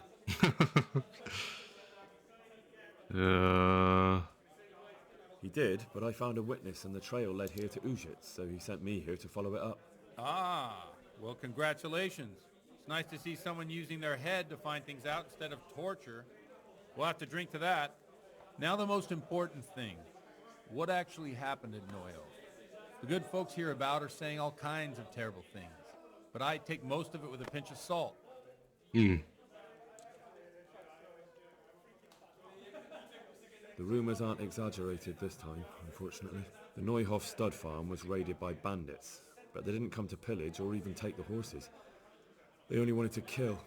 He did, but I found a witness and the trail led here to Ujitz, so he sent me here to follow it up. Ah, well, congratulations. It's nice to see someone using their head to find things out instead of torture. We'll have to drink to that. Now the most important thing. What actually happened at Noyo? The good folks hereabout are saying all kinds of terrible things, but I take most of it with a pinch of salt. The rumours aren't exaggerated this time, unfortunately. The Neuhof stud farm was raided by bandits, but they didn't come to pillage or even take the horses. They only wanted to kill.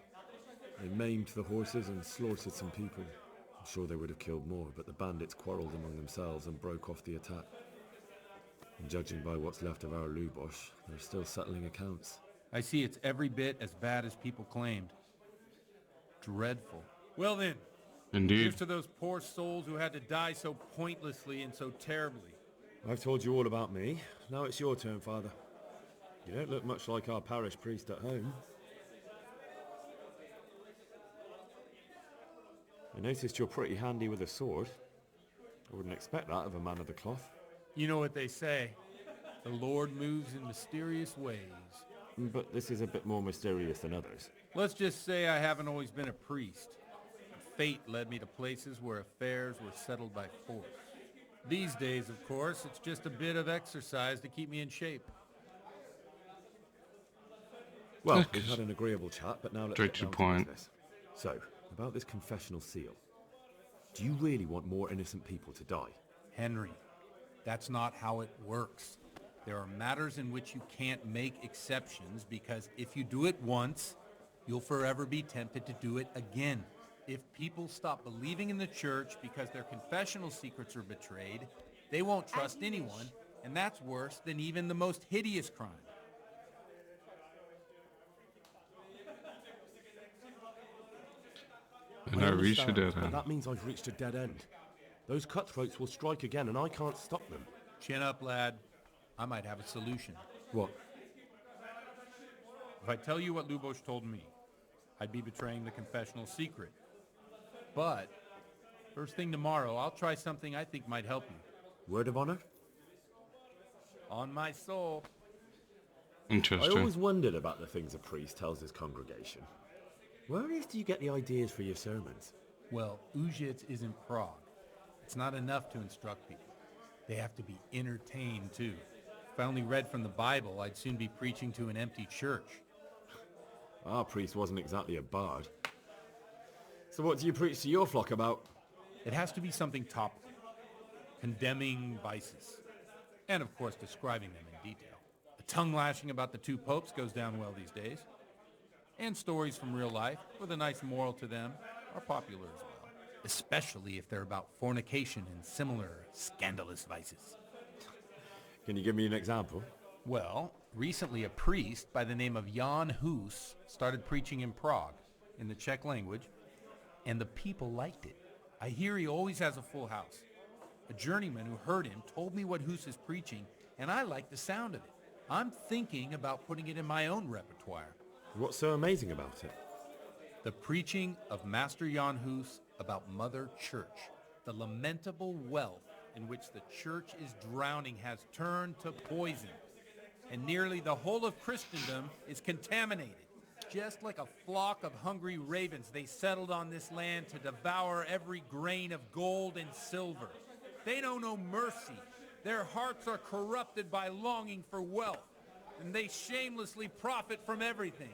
They maimed the horses and slaughtered some people. I'm sure they would have killed more, but the bandits quarrelled among themselves and broke off the attack. And judging by what's left of our Lubosh, they're still settling accounts. I see it's every bit as bad as people claimed. Dreadful. Well then, Indeed. here's to those poor souls who had to die so pointlessly and so terribly. I've told you all about me. Now it's your turn, Father. You don't look much like our parish priest at home. I noticed you're pretty handy with a sword. I wouldn't expect that of a man of the cloth. You know what they say. The Lord moves in mysterious ways. But this is a bit more mysterious than others. Let's just say I haven't always been a priest. Fate led me to places where affairs were settled by force. These days, of course, it's just a bit of exercise to keep me in shape. Well, we've had an agreeable chat, but now let's Straight get to down the point. business. So, about this confessional seal. Do you really want more innocent people to die? Henry, that's not how it works. There are matters in which you can't make exceptions because if you do it once, you'll forever be tempted to do it again. If people stop believing in the church because their confessional secrets are betrayed, they won't trust anyone, and that's worse than even the most hideous crime. And I reached a understand, dead but end. that means I've reached a dead end. Those cutthroats will strike again, and I can't stop them. Chin up, lad. I might have a solution. What? If I tell you what Lubosh told me, I'd be betraying the confessional secret. But, first thing tomorrow, I'll try something I think might help you. Word of honor? On my soul. I Interesting. always wondered about the things a priest tells his congregation. Where on earth do you get the ideas for your sermons? Well, Ujitz is in Prague. It's not enough to instruct people. They have to be entertained, too. If I only read from the Bible, I'd soon be preaching to an empty church. Our priest wasn't exactly a bard. So what do you preach to your flock about? It has to be something topical. Condemning vices. And, of course, describing them in detail. A The tongue-lashing about the two popes goes down well these days. And stories from real life, with a nice moral to them, are popular as well. Especially if they're about fornication and similar scandalous vices. Can you give me an example? Well, recently a priest by the name of Jan Hus started preaching in Prague, in the Czech language, and the people liked it. I hear he always has a full house. A journeyman who heard him told me what Hus is preaching, and I like the sound of it. I'm thinking about putting it in my own repertoire. What's so amazing about it? The preaching of Master Jan Hus about Mother Church. The lamentable wealth in which the church is drowning has turned to poison, and nearly the whole of Christendom is contaminated. Just like a flock of hungry ravens, they settled on this land to devour every grain of gold and silver. They know no mercy. Their hearts are corrupted by longing for wealth, and they shamelessly profit from everything.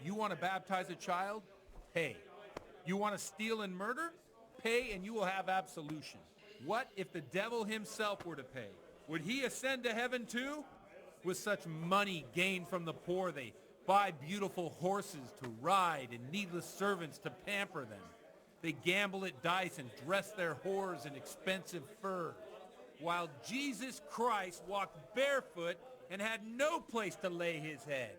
You want to baptize a child? Pay. You want to steal and murder? Pay and you will have absolution. What if the devil himself were to pay? Would he ascend to heaven too? With such money gained from the poor, they buy beautiful horses to ride and needless servants to pamper them. They gamble at dice and dress their whores in expensive furs, while Jesus Christ walked barefoot and had no place to lay his head.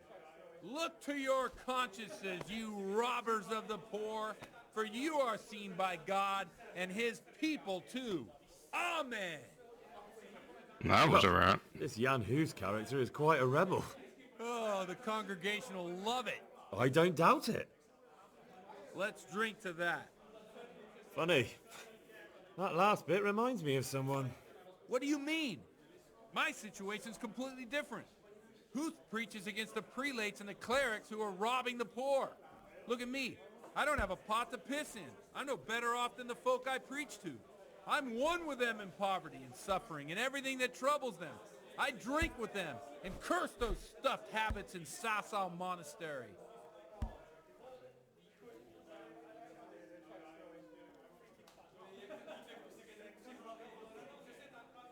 Look to your consciences, you robbers of the poor, for you are seen by God and his people too. Amen. That was a rat. This Jan Hus character is quite a rebel. Oh, the congregation will love it. I don't doubt it. Let's drink to that. Funny. That last bit reminds me of someone. What do you mean? My situation's completely different. Huth preaches against the prelates and the clerics who are robbing the poor. Look at me. I don't have a pot to piss in. I'm no better off than the folk I preach to. I'm one with them in poverty and suffering and everything that troubles them. I drink with them and curse those stuffed habits in Sasau Monastery.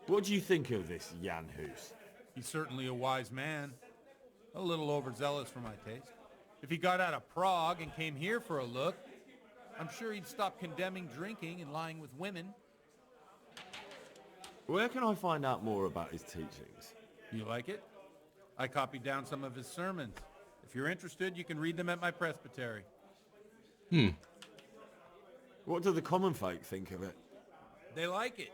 What do you think of this Jan Hus? He's certainly a wise man. A little overzealous for my taste. If he got out of Prague and came here for a look, I'm sure he'd stop condemning drinking and lying with women. Where can I find out more about his teachings? You like it? I copied down some of his sermons. If you're interested, you can read them at my presbytery. What do the common folk think of it? They like it.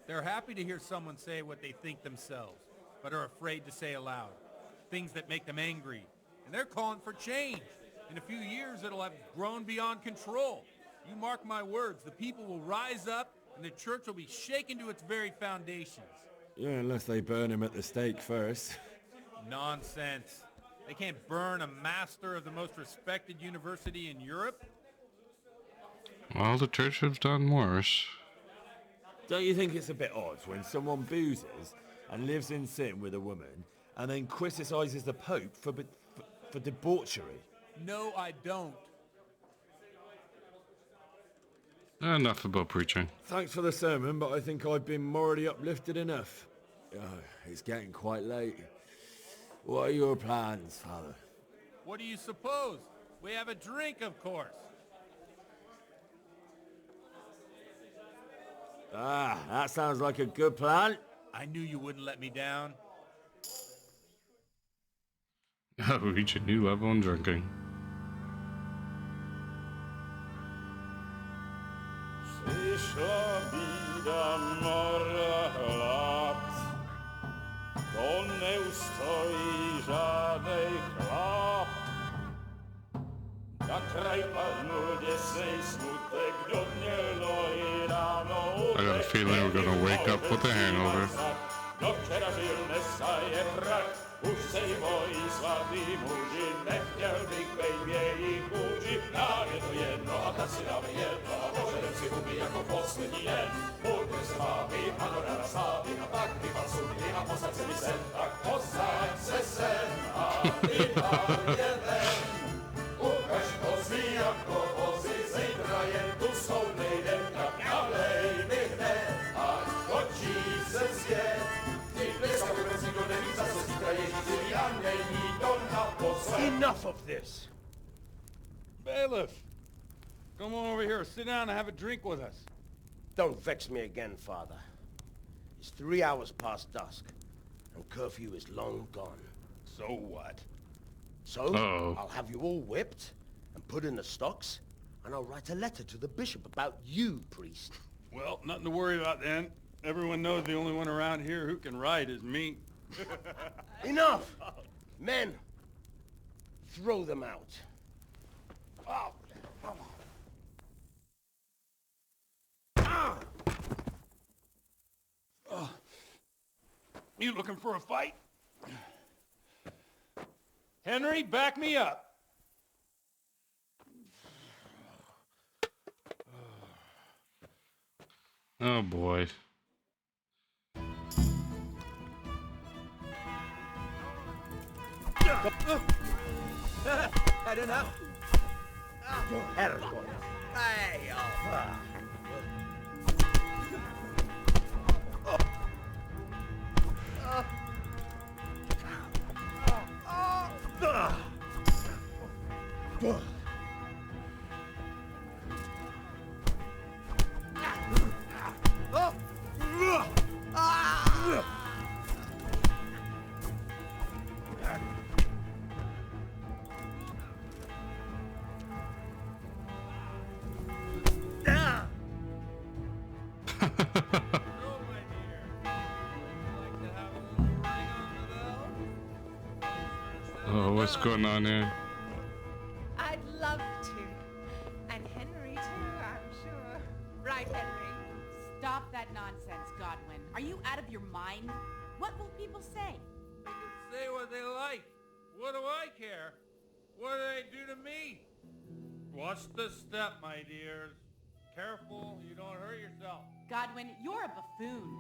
They're happy to hear someone say what they think themselves, but are afraid to say aloud. Things that make them angry. And they're calling for change. In a few years, it'll have grown beyond control. You mark my words, the people will rise up and the church will be shaken to its very foundations. Yeah, unless they burn him at the stake first. Nonsense. They can't burn a master of the most respected university in Europe. Well, the church has done worse. Don't you think it's a bit odd when someone boozes and lives in sin with a woman and then criticizes the Pope for debauchery? No, I don't. Enough about preaching. Thanks for the sermon, but I think I've been morally uplifted enough. Oh, it's getting quite late. What are your plans, Father? What do you suppose? We have a drink, of course. Ah, that sounds like a good plan. I knew you wouldn't let me down. Reach a new level in drinking. Przyszła bida mora lat, to nie ustoi żadnej chlap. Na kraj padł dziesięć smutek do dnielo i rano. I got a feeling we're gonna wake up with a hangover. Do wczorajszego staje prak, już sejmoi słaby murzyn, nechciał tych bejmie i budzi. Daje to jedno, a tacy damy jedno, a może ręce gubi jako poslední jen. Budny se baví, ano rada slaví, a tak vypad sudny, a posaď se mi sem, tak posaď se sem, a vypad jeden. Ukaž kozy jako vozy, zítra jen tu jsou nejdem, tak nalej mi hned, ať točí se svět. Ty dneska vůbec nikdo neví, zase zítra Ježíš Bailiff! Come on over here, sit down and have a drink with us. Don't vex me again, Father. It's 3 hours past dusk, and curfew is long gone. So what? So, Uh-oh. I'll have you all whipped and put in the stocks, and I'll write a letter to the bishop about you, priest. Well, nothing to worry about then. Everyone knows the only one around here who can ride is me. Enough! Men, throw them out. Oh, come on. Ah! You looking for a fight? Henry, back me up. Oh boy. Had enough? Herregud. Hey, oh. Oh, what's going on here? I'd love to. And Henry, too, I'm sure. Right, Henry? Stop that nonsense, Godwin. Are you out of your mind? What will people say? They can say what they like. What do I care? What do they do to me? Watch the step, my dears. Careful, you don't hurt yourself. Godwin, you're a buffoon.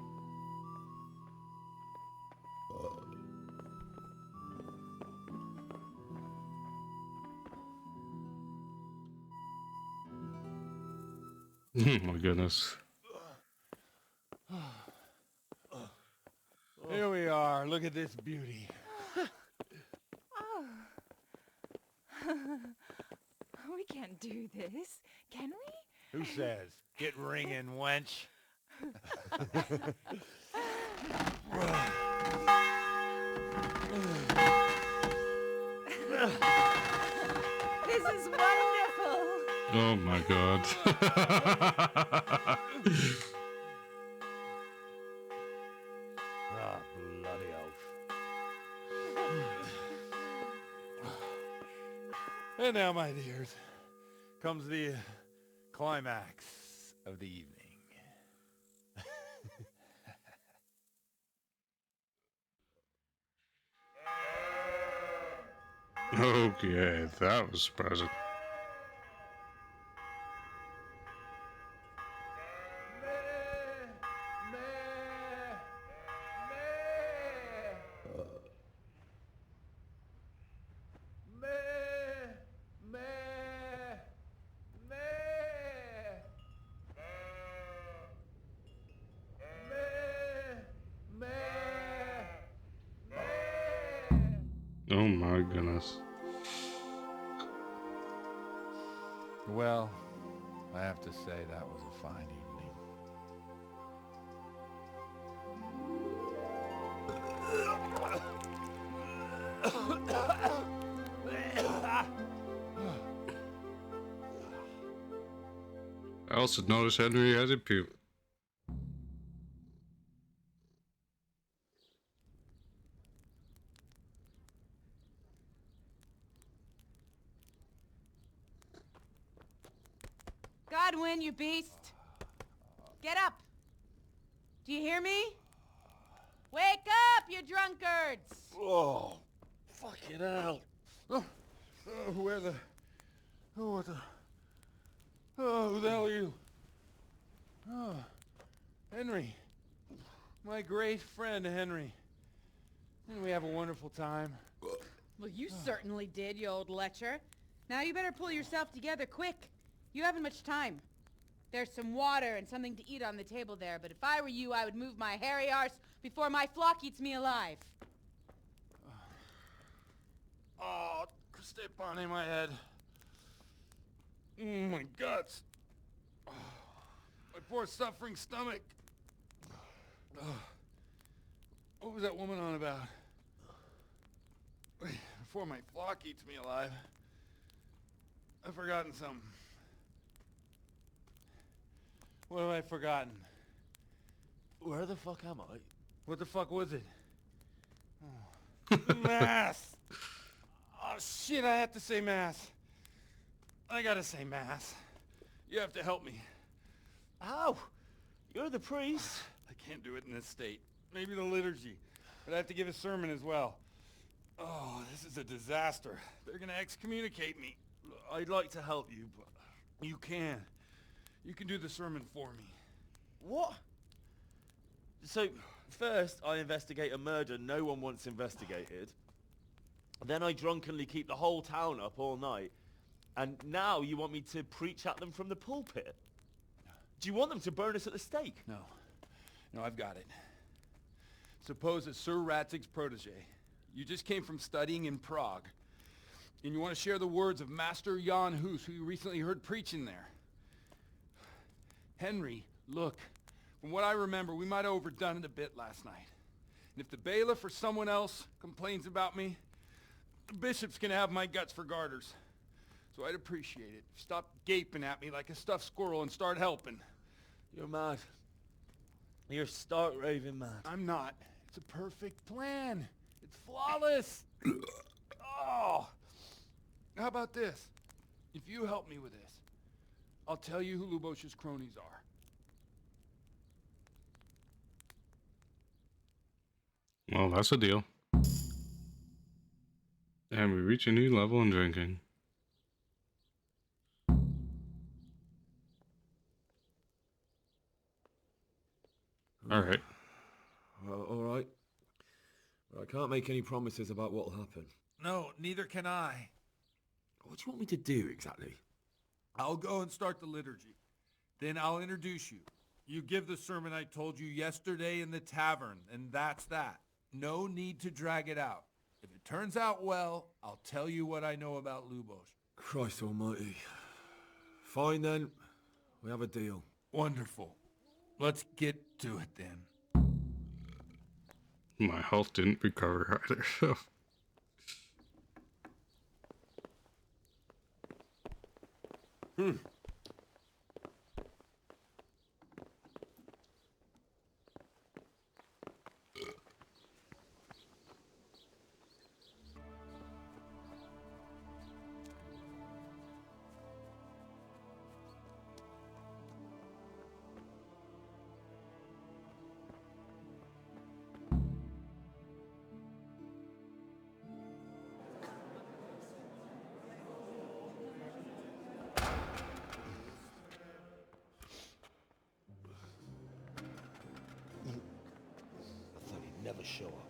Oh my goodness. Here we are. Look at this beauty. Oh. We can't do this, can we? Who says? Get ringing, wench. This is wonderful. Oh my god. Ah, bloody oath. And now, my dears, comes the climax of the evening. Okay, that was surprising. Oh my goodness. Well, I have to say that was a fine evening. I also noticed Henry has a puke. Godwin, you beast! Get up! Do you hear me? Wake up, you drunkards! Oh, fucking hell. Where the... Oh, what the... Oh, who the hell are you? Oh, Henry. My great friend, Henry. Didn't we have a wonderful time? Well, you certainly did, you old lecher. Now you better pull yourself together quick. You haven't much time. There's some water and something to eat on the table there, but if I were you, I would move my hairy arse before my flock eats me alive. Oh, step on in my head. My guts. Oh, my poor suffering stomach. Oh, what was that woman on about? Wait, before my flock eats me alive. I've forgotten something. What have I forgotten? Where the fuck am I? What the fuck was it? Oh. Mass! Oh shit, I have to say mass. I gotta say mass. You have to help me. How? You're the priest. I can't do it in this state. Maybe the liturgy. But I have to give a sermon as well. Oh, this is a disaster. They're gonna excommunicate me. I'd like to help you, but... You can. You can do the sermon for me. What? So, first I investigate a murder no one wants investigated. Then I drunkenly keep the whole town up all night. And now you want me to preach at them from the pulpit? Do you want them to burn us at the stake? No. No, I've got it. Suppose that Sir Ratzig's protege. You just came from studying in Prague. And you want to share the words of Master Jan Hus, who you recently heard preaching there. Henry, look. From what I remember, we might have overdone it a bit last night. And if the bailiff or someone else complains about me, the bishop's gonna have my guts for garters. So I'd appreciate it. Stop gaping at me like a stuffed squirrel and start helping. You're mad. You're stark raving mad. I'm not. It's a perfect plan. It's flawless. Oh. How about this? If you help me with this, I'll tell you who Lubosh's cronies are. Well, that's a deal. And we reach a new level in drinking. Alright. Well, alright. But I can't make any promises about what'll happen. No, neither can I. What do you want me to do, exactly? I'll go and start the liturgy. Then I'll introduce you. You give the sermon I told you yesterday in the tavern, and that's that. No need to drag it out. If it turns out well, I'll tell you what I know about Lubosh. Christ almighty. Fine then. We have a deal. Wonderful. Let's get to it then. My health didn't recover either, so... Never show up.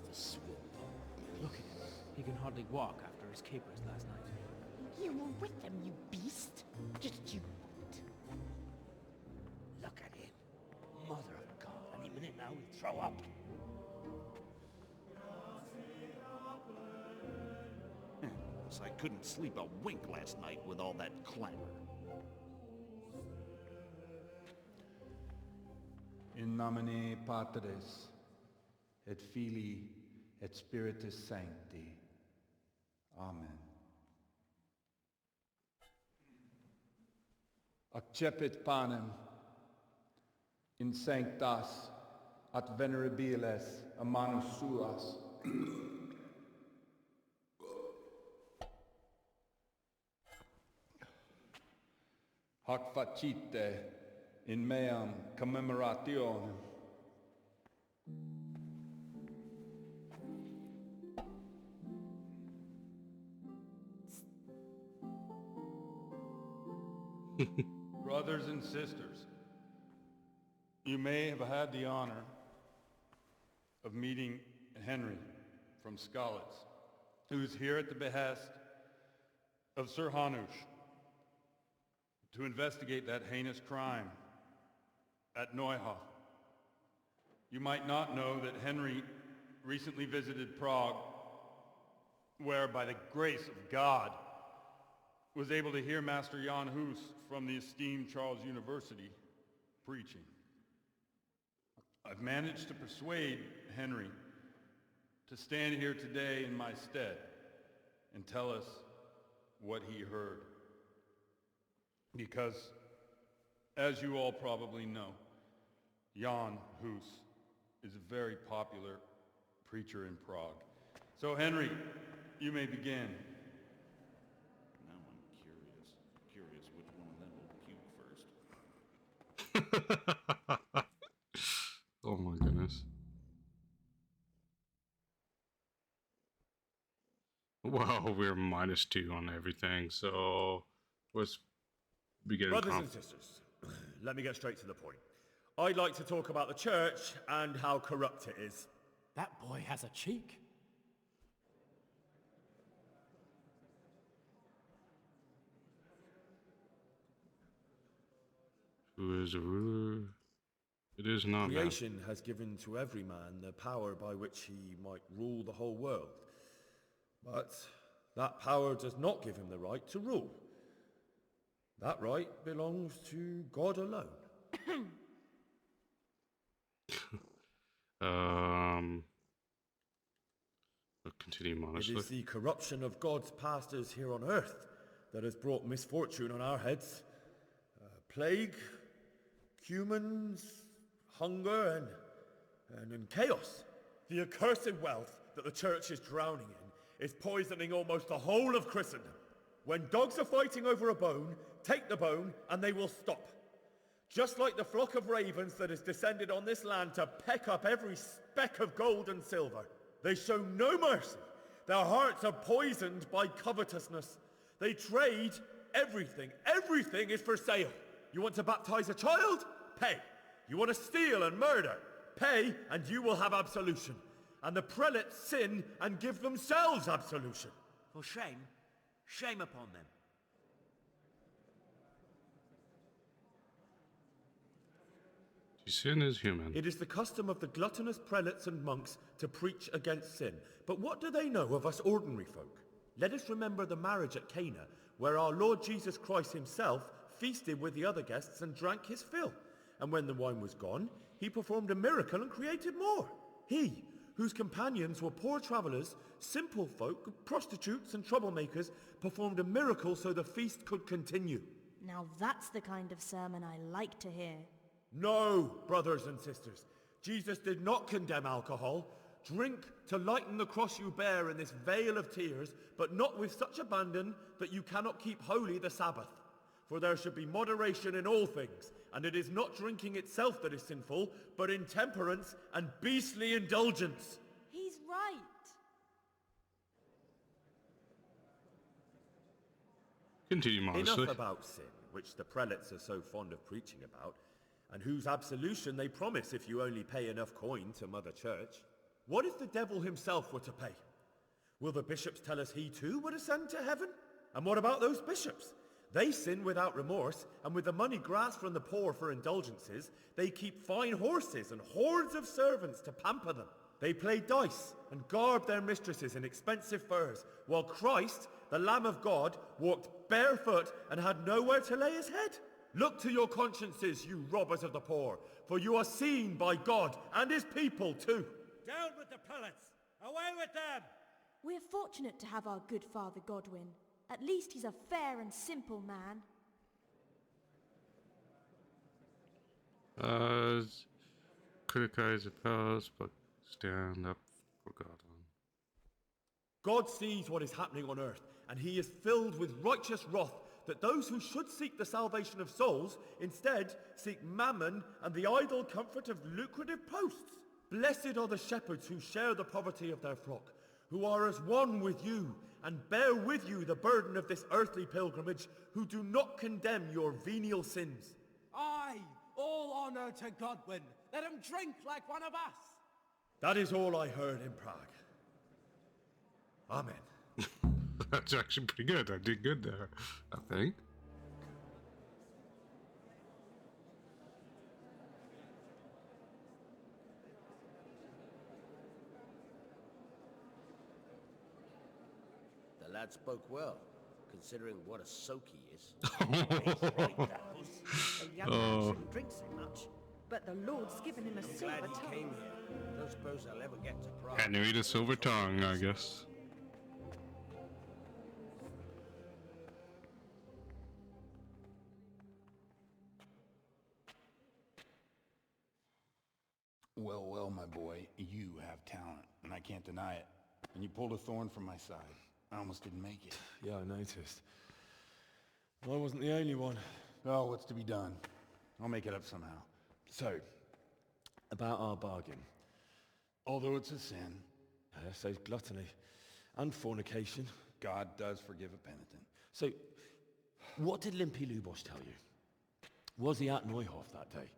The swill. Look at him. He can hardly walk after his capers last night. You were with them, you beast. Just you wait. Look at him. Mother of God. Any minute now he'll throw up. So I couldn't sleep a wink last night with all that clamor. In nomine Patris, et Filii, et Spiritus Sancti. Amen. Accepit panem in sanctas at venerabiles a manus suas. Hac facite in meam commemorationem. Brothers and sisters, you may have had the honor of meeting Henry from Skalitz, who is here at the behest of Sir Hanush to investigate that heinous crime at Neuhof. You might not know that Henry recently visited Prague, where by the grace of God, was able to hear Master Jan Hus from the esteemed Charles University preaching. I've managed to persuade Henry to stand here today in my stead and tell us what he heard. Because, as you all probably know, Jan Hus is a very popular preacher in Prague. So Henry, you may begin. Now I'm curious which one of them will puke first. Oh my goodness. Well, we're -2 on everything, so let's begin. Brothers and sisters, let me get straight to the point. I'd like to talk about the church and how corrupt it is. That boy has a cheek. Who is a ruler? It is not man. Creation has given to every man the power by which he might rule the whole world. But that power does not give him the right to rule. That right belongs to God alone. Continue modestly. It is the corruption of God's pastors here on earth that has brought misfortune on our heads. Plague, humans, hunger, and chaos. The accursed wealth that the church is drowning in is poisoning almost the whole of Christendom. When dogs are fighting over a bone, take the bone and they will stop. Just like the flock of ravens that has descended on this land to peck up every speck of gold and silver. They show no mercy. Their hearts are poisoned by covetousness. They trade everything. Everything is for sale. You want to baptize a child? Pay. You want to steal and murder? Pay, and you will have absolution. And the prelates sin and give themselves absolution. For shame, shame upon them. Sin is human. It is the custom of the gluttonous prelates and monks to preach against sin. But what do they know of us ordinary folk? Let us remember the marriage at Cana, where our Lord Jesus Christ himself feasted with the other guests and drank his fill. And when the wine was gone, he performed a miracle and created more. He, whose companions were poor travelers, simple folk, prostitutes and troublemakers, performed a miracle so the feast could continue. Now that's the kind of sermon I like to hear. No, brothers and sisters. Jesus did not condemn alcohol. Drink to lighten the cross you bear in this vale of tears, but not with such abandon that you cannot keep holy the Sabbath. For there should be moderation in all things, and it is not drinking itself that is sinful, but intemperance and beastly indulgence. He's right. Continue modestly. Enough about sin, which the prelates are so fond of preaching about, and whose absolution they promise if you only pay enough coin to Mother Church. What if the devil himself were to pay? Will the bishops tell us he too would ascend to heaven? And what about those bishops? They sin without remorse, and with the money grasped from the poor for indulgences, they keep fine horses and hordes of servants to pamper them. They play dice and garb their mistresses in expensive furs, while Christ, the Lamb of God, walked barefoot and had nowhere to lay his head. Look to your consciences, you robbers of the poor, for you are seen by God and his people too. Down with the prelates! Away with them! We're fortunate to have our good Father Godwin. At least he's a fair and simple man. Criticize the palace, but stand up for God. God sees what is happening on earth, and he is filled with righteous wrath that those who should seek the salvation of souls instead seek mammon and the idle comfort of lucrative posts. Blessed are the shepherds who share the poverty of their flock, who are as one with you and bear with you the burden of this earthly pilgrimage, who do not condemn your venial sins. Aye, all honor to Godwin. Let him drink like one of us. That is all I heard in Prague. Amen. That's actually pretty good. I did good there, I think. The lad spoke well. considering what a soak he is. A young man shouldn't drink so much, but the Lord's given him a I'm silver glad he tongue. came here. Don't suppose I'll ever get to Prague. Henry the Silver Tongue, I guess. Well, well, my boy, you have talent, and I can't deny it. And you pulled a thorn from my side. I almost didn't make it. Yeah, I noticed. I wasn't the only one. Oh, what's to be done? I'll make it up somehow. So, about our bargain. Although it's a sin. So gluttony and fornication. God does forgive a penitent. So, what did Limpy Lubosh tell you? Was he at Neuhof that day?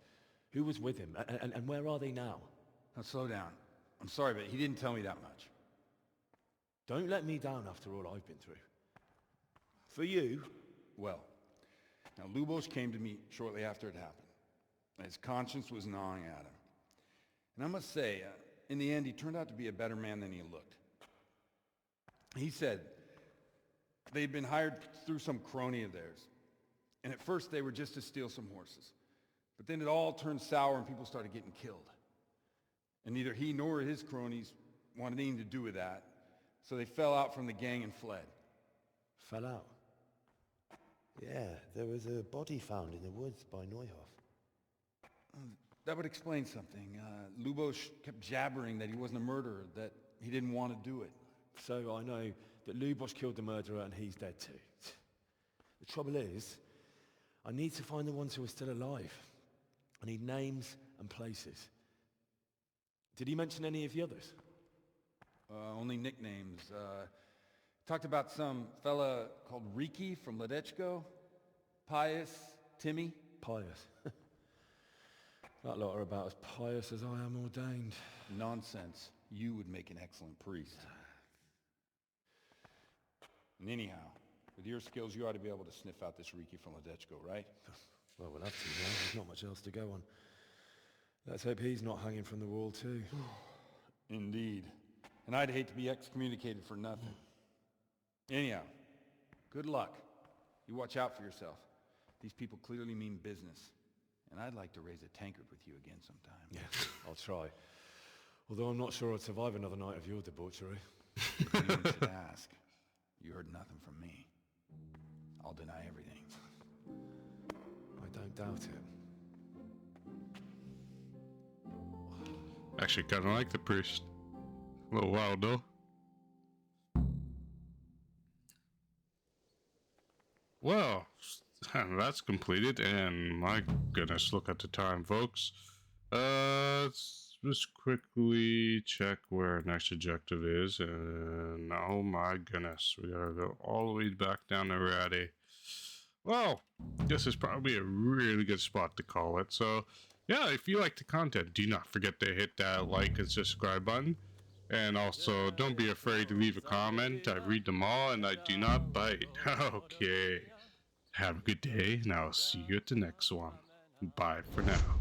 Who was with him? And where are they now? Now, slow down. I'm sorry, but he didn't tell me that much. Don't let me down after all I've been through. For you? Well, now Lubosh came to me shortly after it happened. His conscience was gnawing at him. And I must say, in the end, he turned out to be a better man than he looked. He said they'd been hired through some crony of theirs. And at first they were just to steal some horses. But then it all turned sour and people started getting killed. And neither he nor his cronies wanted anything to do with that. So they fell out from the gang and fled. Fell out? Yeah, there was a body found in the woods by Neuhof. That would explain something. Lubosh kept jabbering that he wasn't a murderer, that he didn't want to do it. So I know that Lubosh killed the murderer and he's dead too. The trouble is, I need to find the ones who are still alive. I need names and places. Did he mention any of the others? Only nicknames. Talked about some fella called Riki from Ledechko, Pius, Timmy. Pius. That lot are about as pious as I am ordained. Nonsense. You would make an excellent priest. And anyhow, with your skills, you ought to be able to sniff out this Riki from Ledechko, right? Well, we'll have to now. There's not much else to go on. Let's hope he's not hanging from the wall too. Indeed. And I'd hate to be excommunicated for nothing. Anyhow, good luck. You watch out for yourself. These people clearly mean business. And I'd like to raise a tankard with you again sometime. Yeah, I'll try. Although I'm not sure I'd survive another night of your debauchery. You should ask. You heard nothing from me. I'll deny everything. I don't doubt it. Actually, kind of like the priest. A little wild, though. Well, that's completed, and my goodness, look at the time, folks. Let's just quickly check where our next objective is, and oh my goodness, we gotta go all the way back down to Ratty. Well, this is probably a really good spot to call it, so yeah, if you like the content, do not forget to hit that like and subscribe button. And also, don't be afraid to leave a comment. I read them all and I do not bite. Okay. Have a good day and I'll see you at the next one. Bye for now.